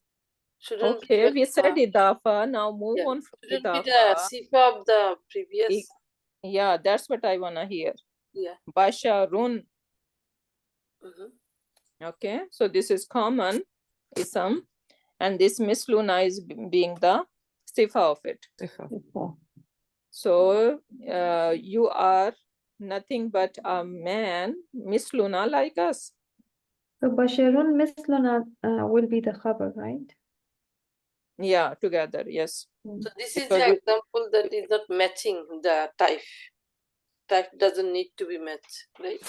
shouldn't be Okay, the, we said idafa. Now move yeah, on from shouldn't be the idafa. sifa of the previous. Yeah, that's what I wanna hear. Yeah. Basharun. Mhm. Okay, so this is common ism, and this misluna is being the sifa of it. Sifa. So you are nothing but a man, misluna, like us. So Basharun Misluna will be the khabar, right? Yeah, together, yes. So this is Because the it- example that is not matching the type. Type doesn't need to be matched, right?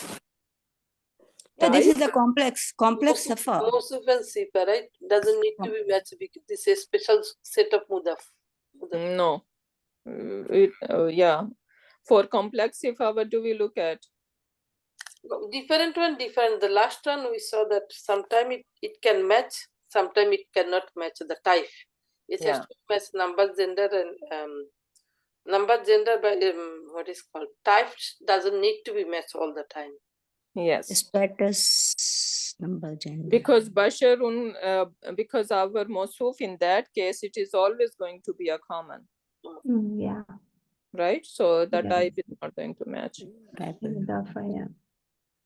Yeah, this is type, the complex Safa. Mosuf and sifa, right? Doesn't need to be matched because this is a special set of mudaf. no. Yeah. For complex sifa, what do we look at? Different one, different. The last one we saw that sometime it can match, sometime it cannot match the type. It has Yeah. to match number, gender, and number, gender by what is called type doesn't need to be matched all the time. Yes. Status, number, gender. Because basharun, because our mosuf in that case, it is always going to be a common, Yeah. right? So the Yeah. type is not going to match. Type will- Idafa, yeah.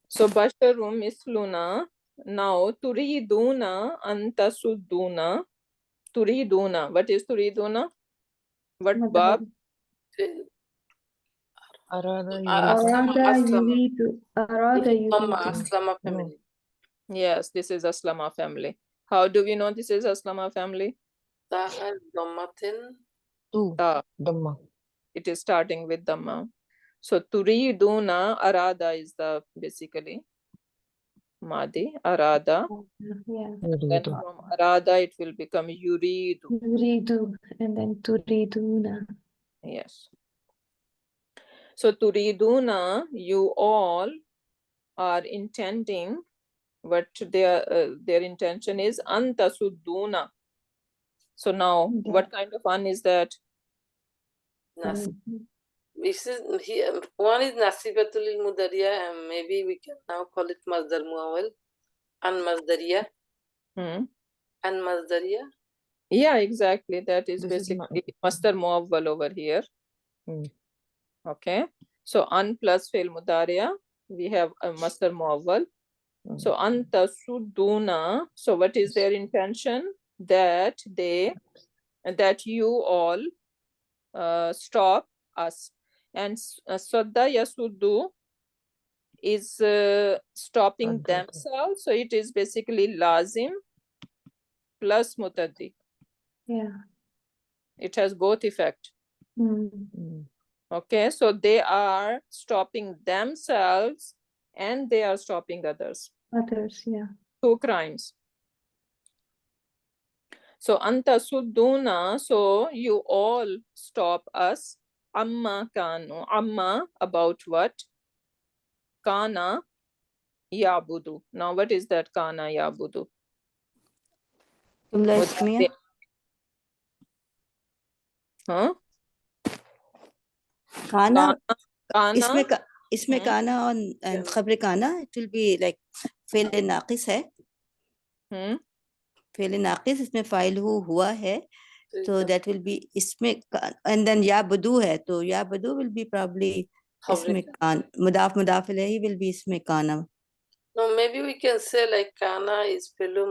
So basharun misluna. Now turiduna antasuduna. Turiduna. What is turiduna? What bab? Arada Arada Aslama. yuridu. Arada yuridu. Aslama family. Yes, this is Aslama family. How do we know this is Aslama family? Taha Dhammatin. Ta. Dhamma. It is starting with Dhamma. So turiduna arada is the basically Madi, arada. Yeah. Then from arada it will become yuridu. Yuridu and then turiduna. Yes. So turiduna, you all are intending what their intention is antasuduna. So now what kind of an is that? Nas. This is here. One is Nasibatul Mudariya, and maybe we can now call it Masdar Muawwal. And Masdariya. And Masdariya. Yeah, exactly. That is This is basically Masdar Muawwal over here. Okay. So an plus fail mudariya, we have a Masdar Muawwal. So antasuduna. So what is their intention? That you all stop us. And sadda yasuddu is stopping themselves. So it is basically lazim plus mutaddi. Yeah. It has both effect. Okay, so they are stopping themselves and they are stopping others. Others, yeah. Two crimes. So anta sudduna, so you all stop us. Amma kanu, amma, about what? Kana yabudu. Now what is that kana yabudu? Jumla ismiya. Huh? Kana. Kana. इसमें काना and खबर काना, it will be like fail नाकिस है. Fail नाकिस इसमें file हुआ है, so that will be इसमें, and then या बदू है, तो या बदू will be probably इसमें कान, मुदाफ मुदाफ इलैही will be इसमें काना. No, maybe we can say like kana is felu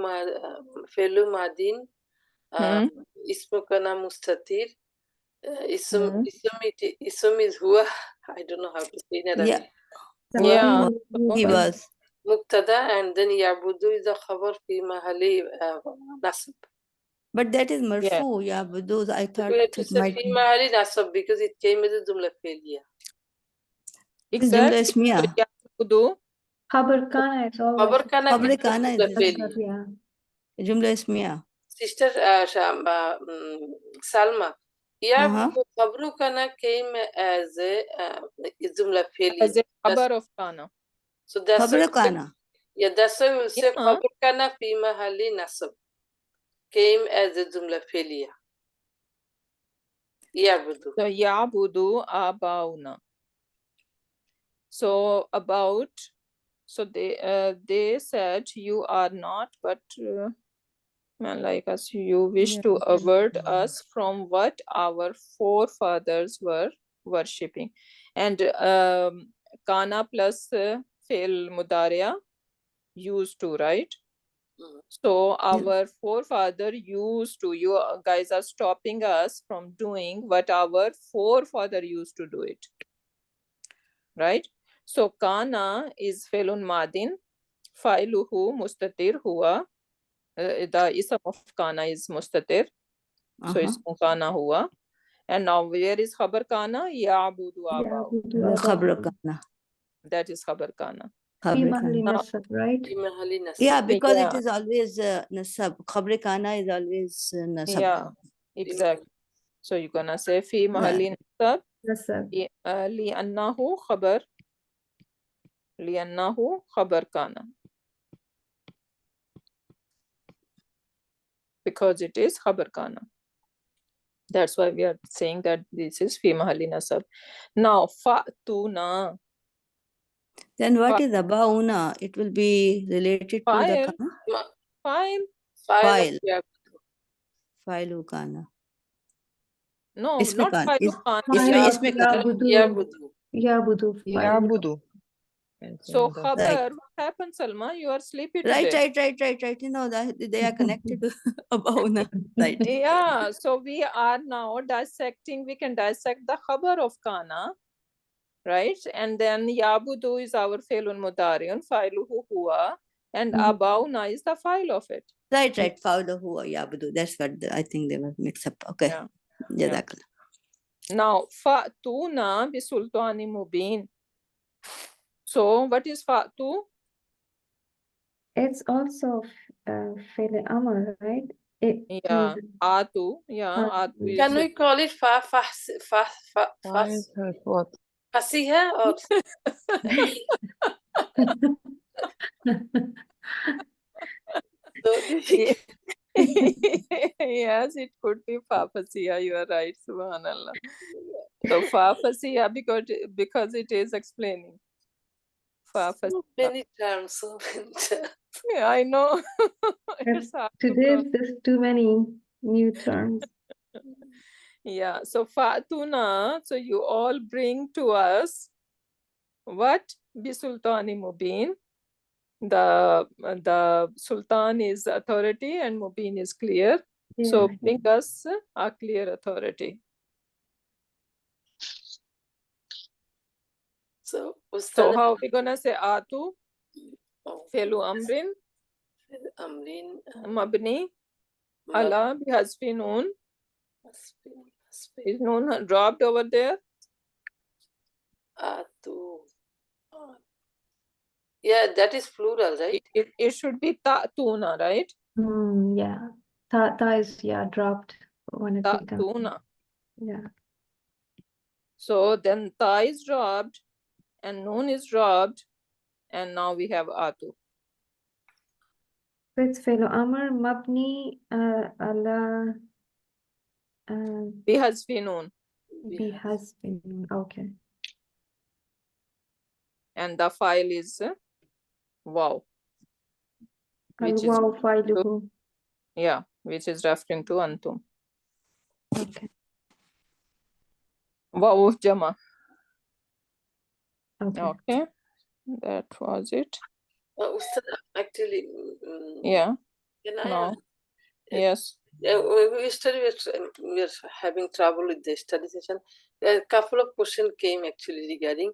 madin, ismu kana mustatir, ism is huwa. I don't know how to say in Arabic. Yeah. He was. Muktada, and then yabudu is a khabar fi mahali nasab. But that is marfu, ya budu. I thought We have to it say might fi be mahali nasab because it came as a jumla failure. jumla Exactly. ismiya. Khabar kana is always Khabar kana खबर becomes काना jumla is failure. yeah. jumla ismiya. Sister Salma, Khabru kana came as a jumla failure. As a khabar of kana. So that's खबर why काना. that's why we'll say Yeah. Khabru kana fi mahali nasab came as a jumla failure. Yabudu. So Yabudu abauna. So about, so they said you are not, but like us, you wish to avert us from what our forefathers were worshipping. And kana plus fail mudaria used to, right? So our forefather used to, you guys are stopping us from doing what our forefather used to do it, right? So kana is felun madin, failuhu mustatir huwa. The ism of kana is mustatir, so ism kana huwa. And now where is khabar kana? Ya'budu aba'u. Khabar kana. That is khabar kana. Fi mahali nasab, right? Yeah, because Yeah. it is always nasab. Khabar kana is always nasab. Yeah, exactly. So you're gonna say fi mahalli nasab Nasab. li annahu khabar kana, because it is khabar kana. That's why we are saying that this is fi mahalli nasab. Now fa'tuna. Then what is abauna? It will be related to the kana? File. Failu kana. No, Isme not kana. failu kana. Isme kana. Yabudu. Yabudu. So khabar, what happened, Salma? You are sleepy Right. today. You know that they are connected to abauna. Right. Yeah, so we are now dissecting, we can dissect the khabar of kana, right? And then yabudu is our failun mudariun, failuhu huwa, and abauna is the file of it. Right. Fauda huwa yabudu. That's what I think they were mixed up. Okay. Yeah. Now fa'tuna bi sultani mubin. So what is fa'tu? It's also Fele Amr, right? Yeah, atu. Yeah, atu is. Can we call it What? fasiha or Yes, it could be fafasiya. You are right, subhanallah. So fafasiya because it is explaining. so many terms, so many terms. Yeah, I know. It's hard to Today pronounce. there's too many new terms. Yeah, so Fatuna, so you all bring to us what? Bisultani Mubin. The Sultan is authority and Mubin is clear. Yeah. So bring us a clear authority. So how are we gonna say Atu? Felu Amrin. Amrin. Mabni. Ala bihazfi noon. Is noon dropped over there? Atu. Yeah, that is plural, right? It should be ta'tuna, right? Yeah. Ta is dropped when it becomes. Ta'tuna. Yeah. So then ta is dropped and noon is dropped, and now we have atu. So it's Felo Amr Mabni ala Bihazfi noon. Bihazfi noon. Okay. And the file is wow. Which is Al-waw failuhu. yeah, which is referring to antum. Okay. Wow jama. Okay. That was it. Ustad, actually, Yeah. can I? No. Yes. We are having trouble with the study session. A couple of questions came actually regarding.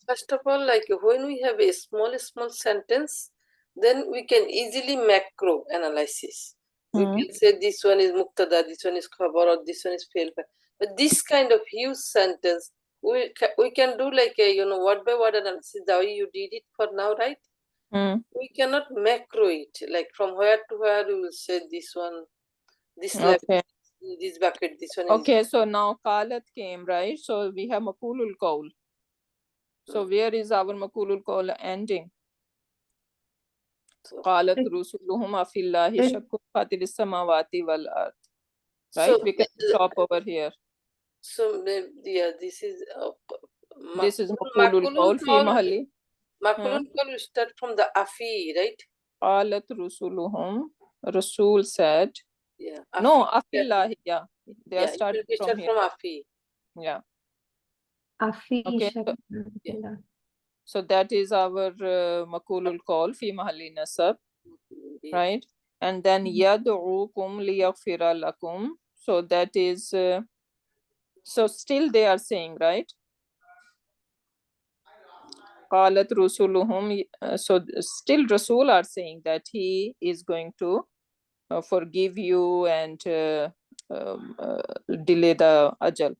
First of all, like when we have a small sentence, then we can easily macro analysis. We can say this one is muktada, this one is khabar, or this one is fail. But this kind of huge sentence, we can do like a word by word analysis. The way you did it for now, right? We cannot macro it, like from where to where we will say this one, this level, this bucket, this one. Okay, so now qalat came, right? So we have makulul qawl. So where is our makulul qawl ending? Qalat rusuluhum afillahi shakkun fatiris samawati wal ard. Right? We can stop over here. So yeah, this is This is maqulul qawl fi mahalli. Maqulul qawl will start from the afi, right? Qalat rusuluhum. Rasul said. Yeah. No, afillahi. Yeah. They are Yeah, it will starting be from start here. from afi. Yeah. Afi Okay. shakla. So that is our maqulul qawl fi mahalli nasab. Right? And then yad'ukum liyaghfira lakum. So that is so still they are saying, right? Qalat rusuluhum. So still Rasul are saying that he is going to forgive you and delay the ajal,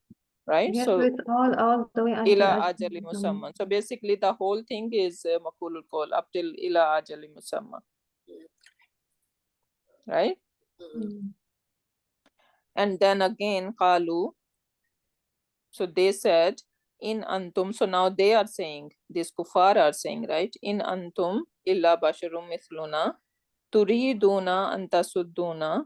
right? Yeah, So it's all the way until ila Ajal ajali Musamma. musamma. So basically the whole thing is maqulul qawl up till ila ajali musamma, right? And then again qalu. So they said in antum. So now they are saying, these kuffar are saying, right? In antum illa basharum mithluna turiduna antasudduna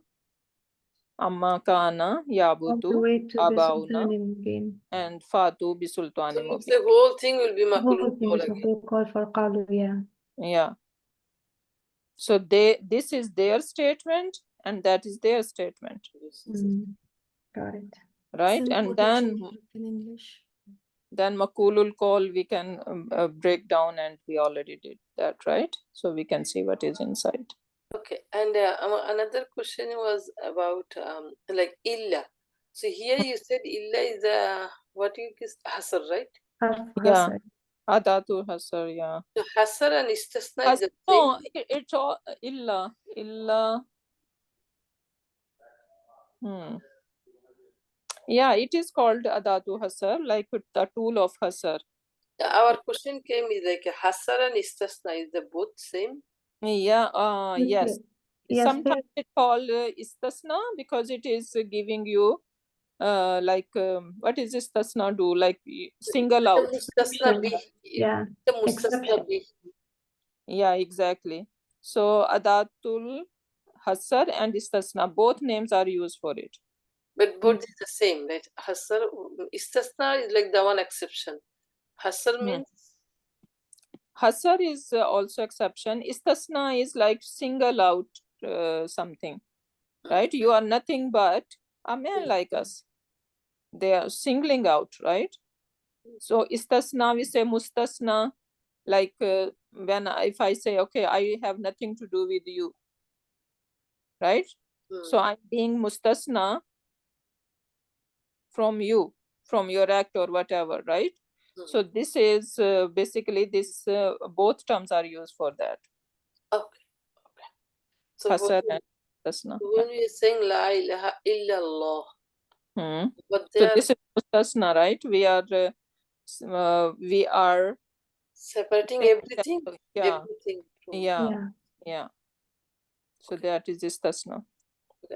amma kana All the yabudu way to the abauna Sultan again. and fatu bisultani So mubin. the whole thing will be The maqulul whole thing qawl is again. what we call for Qalu, yeah. Yeah. So this is their statement and that is their statement, Got it. right? And then in English. maqulul qawl we can break down, and we already did that, right? So we can see what is inside. Okay, and another question was about like illa. So here you said illa is what you is hasr, right? Yeah, adatu hasar. Yeah. So hasr and istisna is the same. No, it's all illa. Yeah, it is called adatu hasar, like with the tool of hasar. Our question came is like hasr and istisna is the both same? Yeah. Yes. Yes, Sometimes it's called istasna because it is giving you like what is istasna do, like single out. Mustasna bih. Yeah. The mustasna bih. Yeah, exactly. So adatul hasar and istasna, both names are used for it. But both is the same, right? Hasr, istasna is like the one exception. Hasr means? Hasar is also exception. Istasna is like single out something, right? You are nothing but a man like us. They are singling out, right? So istasna, we say mustasna, like if I say, okay, I have nothing to do with you, right? So I'm being mustasna from you, from your act or whatever, right? So this is basically this both terms are used for that. Okay. So Hasar and mustasna. when we are saying la ilaha illallah, but So this is mustasna, right? We are separating everything. Yeah. Everything. Yeah. So that is istasna.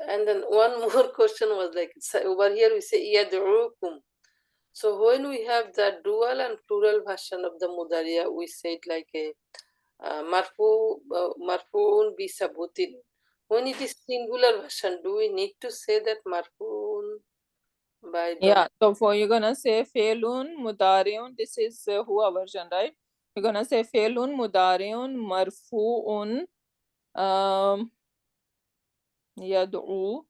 And then one more question was like, over here we say yad'ukum. So when we have the dual and plural version of the mudariya, we say it like a marfu'un bi sabutin. When it is singular version, do we need to say that marfu'un by the? Yeah, so for you're gonna say fe'lun mudari'un, this is huwa version, right? You're gonna say fe'lun mudari'un marfu'un yad'u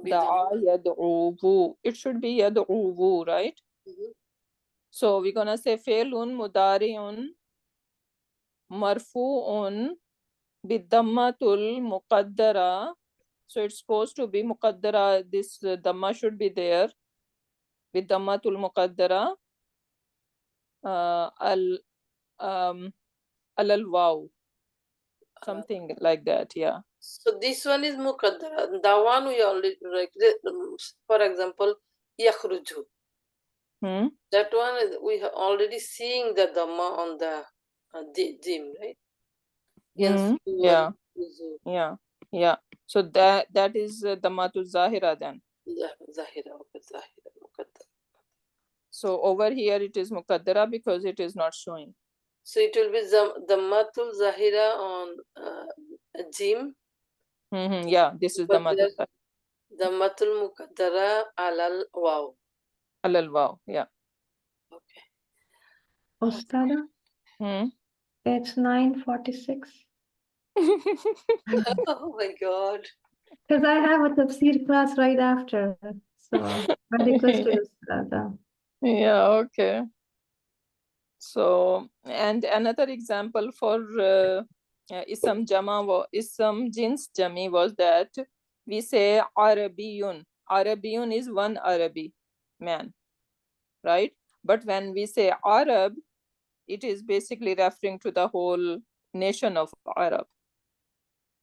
da'a yad'ubu. It should be yad'ubu, right? So we're gonna say fe'lun mudari'un marfu'un bidammatul muqaddara. So it's supposed to be muqaddara. This dhamma should be there. Bidammatul muqaddara alal waw. Something like that, yeah. So this one is muqaddara. The one we already like, for example, yakhruju. That one is, we are already seeing the dhamma on the jim, right? Yeah. So that is dhammatul zahira then. Zahira, okay, zahira, muqaddara. So over here it is muqaddara because it is not showing. So it will be dhammatul zahira on jim. Yeah, this is dhammatul zahira. Dammatul muqaddara alal waw. Alal waw, yeah. Okay. Ustada, it's 9:46. Oh my God. Because I have a tafsir class right after. So I requested Ustada. Yeah, okay. So, and another example for ism jama, ism jins jami was that we say Arabiyun. Arabiyun is one Arabi man, right? But when we say Arab, it is basically referring to the whole nation of Arab,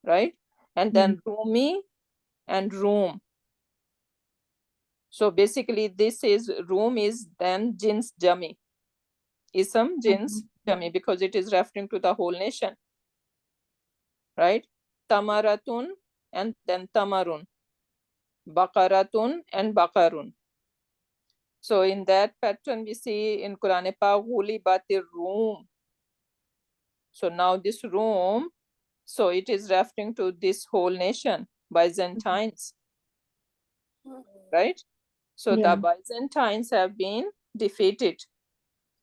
right? And then Rumi and Rum. So basically this is Rum is then jins jami. Ism jins jami because it is referring to the whole nation, right? Tamaratun and then tamarun, bakaratun and bakarun. So in that pattern we see in Quran Pak ghulibatir Rum. So now this Rum, so it is referring to this whole nation, Byzantines, right? So the Byzantines have been defeated.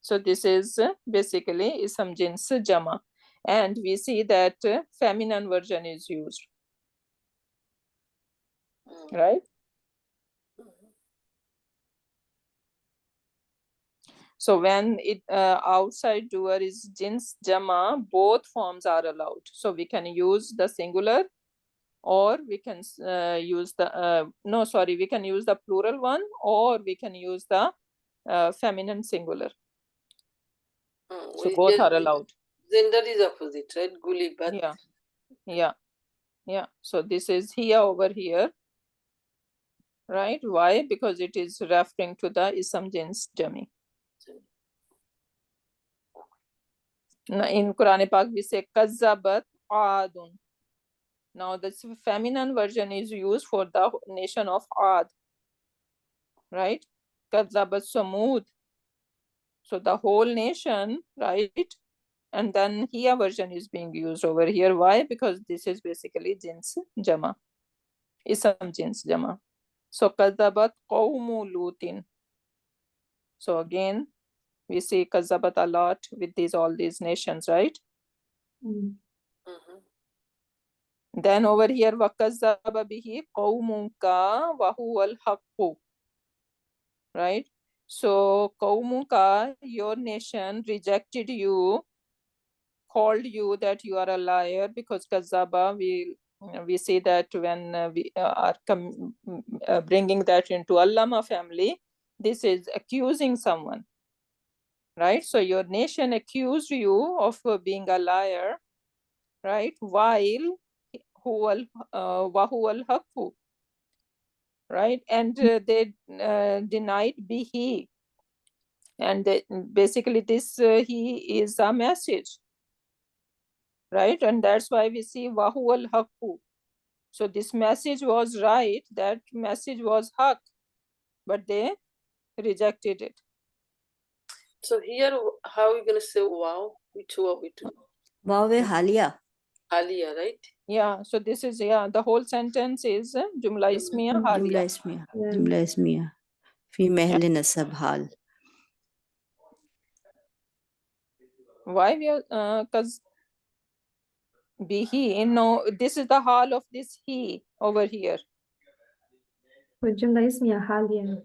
So this is basically ism jins jama, and we see that feminine version is used, right? So when it outside doer is jins jama, both forms are allowed. So we can use the singular, or we can use the we can use the plural one, or we can use the feminine singular. So both are allowed. Gender is opposite, right? Gulibat. Yeah. So this is here over here, right? Why? Because it is referring to the ism jins jami. In Quran Pak we say kazzabat adun. Now this feminine version is used for the nation of Ad, right? Kazzabat Samud. So the whole nation, right? And then here version is being used over here. Why? Because this is basically jins jama, ism jins jama. So kazzabat qawmu lutin. So again, we see kazzabat a lot with all these nations, right? Then over here, wakazzaba bihi qawmuka wa huwa al-haqqu. Right? So qawmuka, your nation rejected you, called you that you are a liar, because kazzaba, we say that when we are bringing that into Allama family, this is accusing someone, right? So your nation accused you of being a liar, right? While wahuwal haqqu, right? And they denied bihi, and basically this he is a message, right? And that's why we see wahuwal haqqu. So this message was right, that message was haq, but they rejected it. So here, how are we going to say wow? Which wow we do? Wow halia. Halia, right? Yeah, so this is, the whole sentence is jumla ismiya halia. Jumla ismiya. Fi mahli nasab hal. Why we are, because bihi, no, this is the hal of this he over here. Jumla ismiya halia.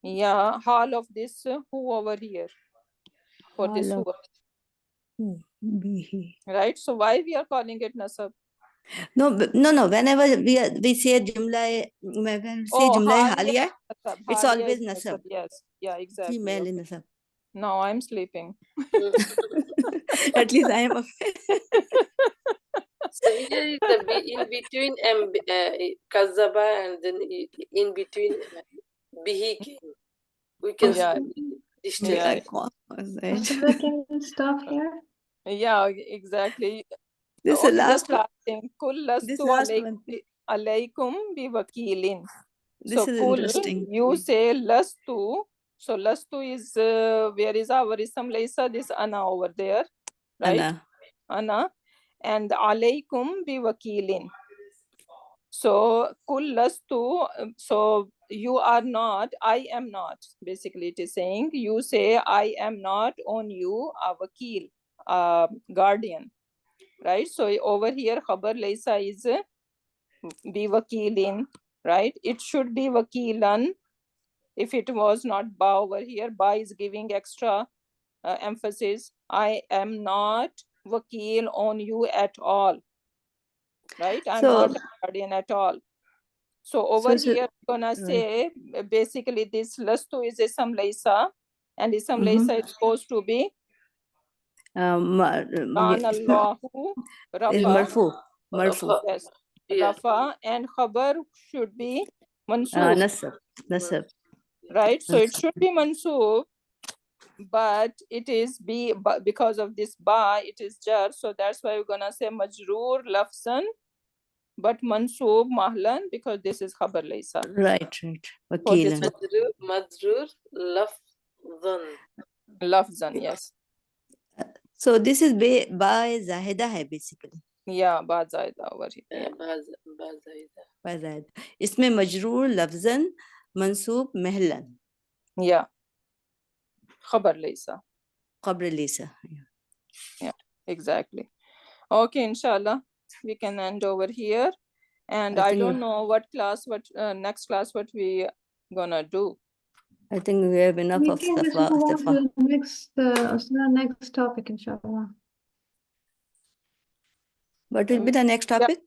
Yeah, hal of this who over here for this who. Bihi. Right, so why we are calling it nasab? No. Whenever we say jumla, when we say jumla halia, it's always nasab. Yes, yeah, exactly. Female in nasab. Now I'm sleeping. At least I am. So here is the in between Kazaba and then in between Bihi. We can see Can you stop here? Yeah, exactly. This is just last one. This last one. Alaykum bi wakilin. This So is kul, interesting. you say lastu. So lastu is where is our ism laysa, this ana over there, right? Ana. And alaykum bi wakilin. So kul lastu, so you are not, I am not. Basically it is saying you say I am not on you a wakil, guardian, right? So over here khabar laysa is be wakilin, right? It should be wakilan. If it was not ba over here, ba is giving extra emphasis. I am not wakil on you at all, right? I'm So- not a guardian at all. So over So- here, I'm gonna say basically this lastu is ism laysa, and ism laysa is supposed to be Kana Allahu is Rafa. marfu. Yes, Yeah. Rafa, and khabar should be mansoob, Nasab. right? So it should be mansoob, but it is be, but because of this ba, it is jar. So that's why we're gonna say majroor lafzan, but mansoob mahlan, because this is khabar laysa. Right. For this Wakilan. Majroor lafzan. lafzan, yes. So this is ba zahida hai basically. Yeah, ba zaida over here. Yeah. Bazaida. Ba zahida. इसमें मजरूर लफ्जन मंसूब महलन Yeah. Khabar laysa. قبل ليس. Exactly. Okay, inshallah, we can end over here. And I I think don't know what class, next class, what we gonna do. I think we have enough We of can just Sifa. move on to the next topic, inshallah. What will be the next topic?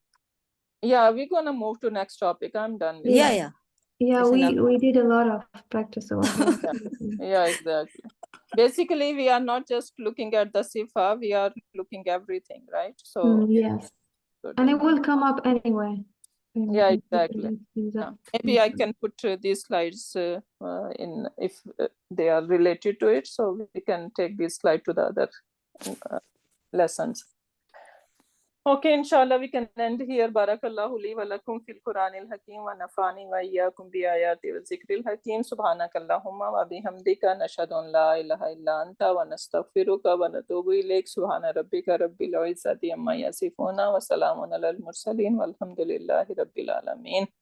Yeah, we're gonna move to next topic. I'm done with Yeah, that. yeah. Yeah, It's enough. we did a lot of practice over here. Yeah, exactly. Basically, we are not just looking at the Sifa, we are looking everything, right? So Yes, and it will come up anyway. Yeah, exactly. Yeah. Maybe I can put these slides in if they are related to it, so we can take this slide to the other lessons. Okay, inshallah, we can end here. Barakallahu li wa lakum fil Quranil Hakim wa nafani wa iyyakum bi ayati wa zikril hakim. Subhanakallahumma wa bihamdika nashhadu an la ilaha illa anta wa nastaghfiruka wa natubu ilayk. Subhana rabbika rabbil izzati amma yasifuna wa salamun alal mursalin walhamdulillahi rabbil alamin.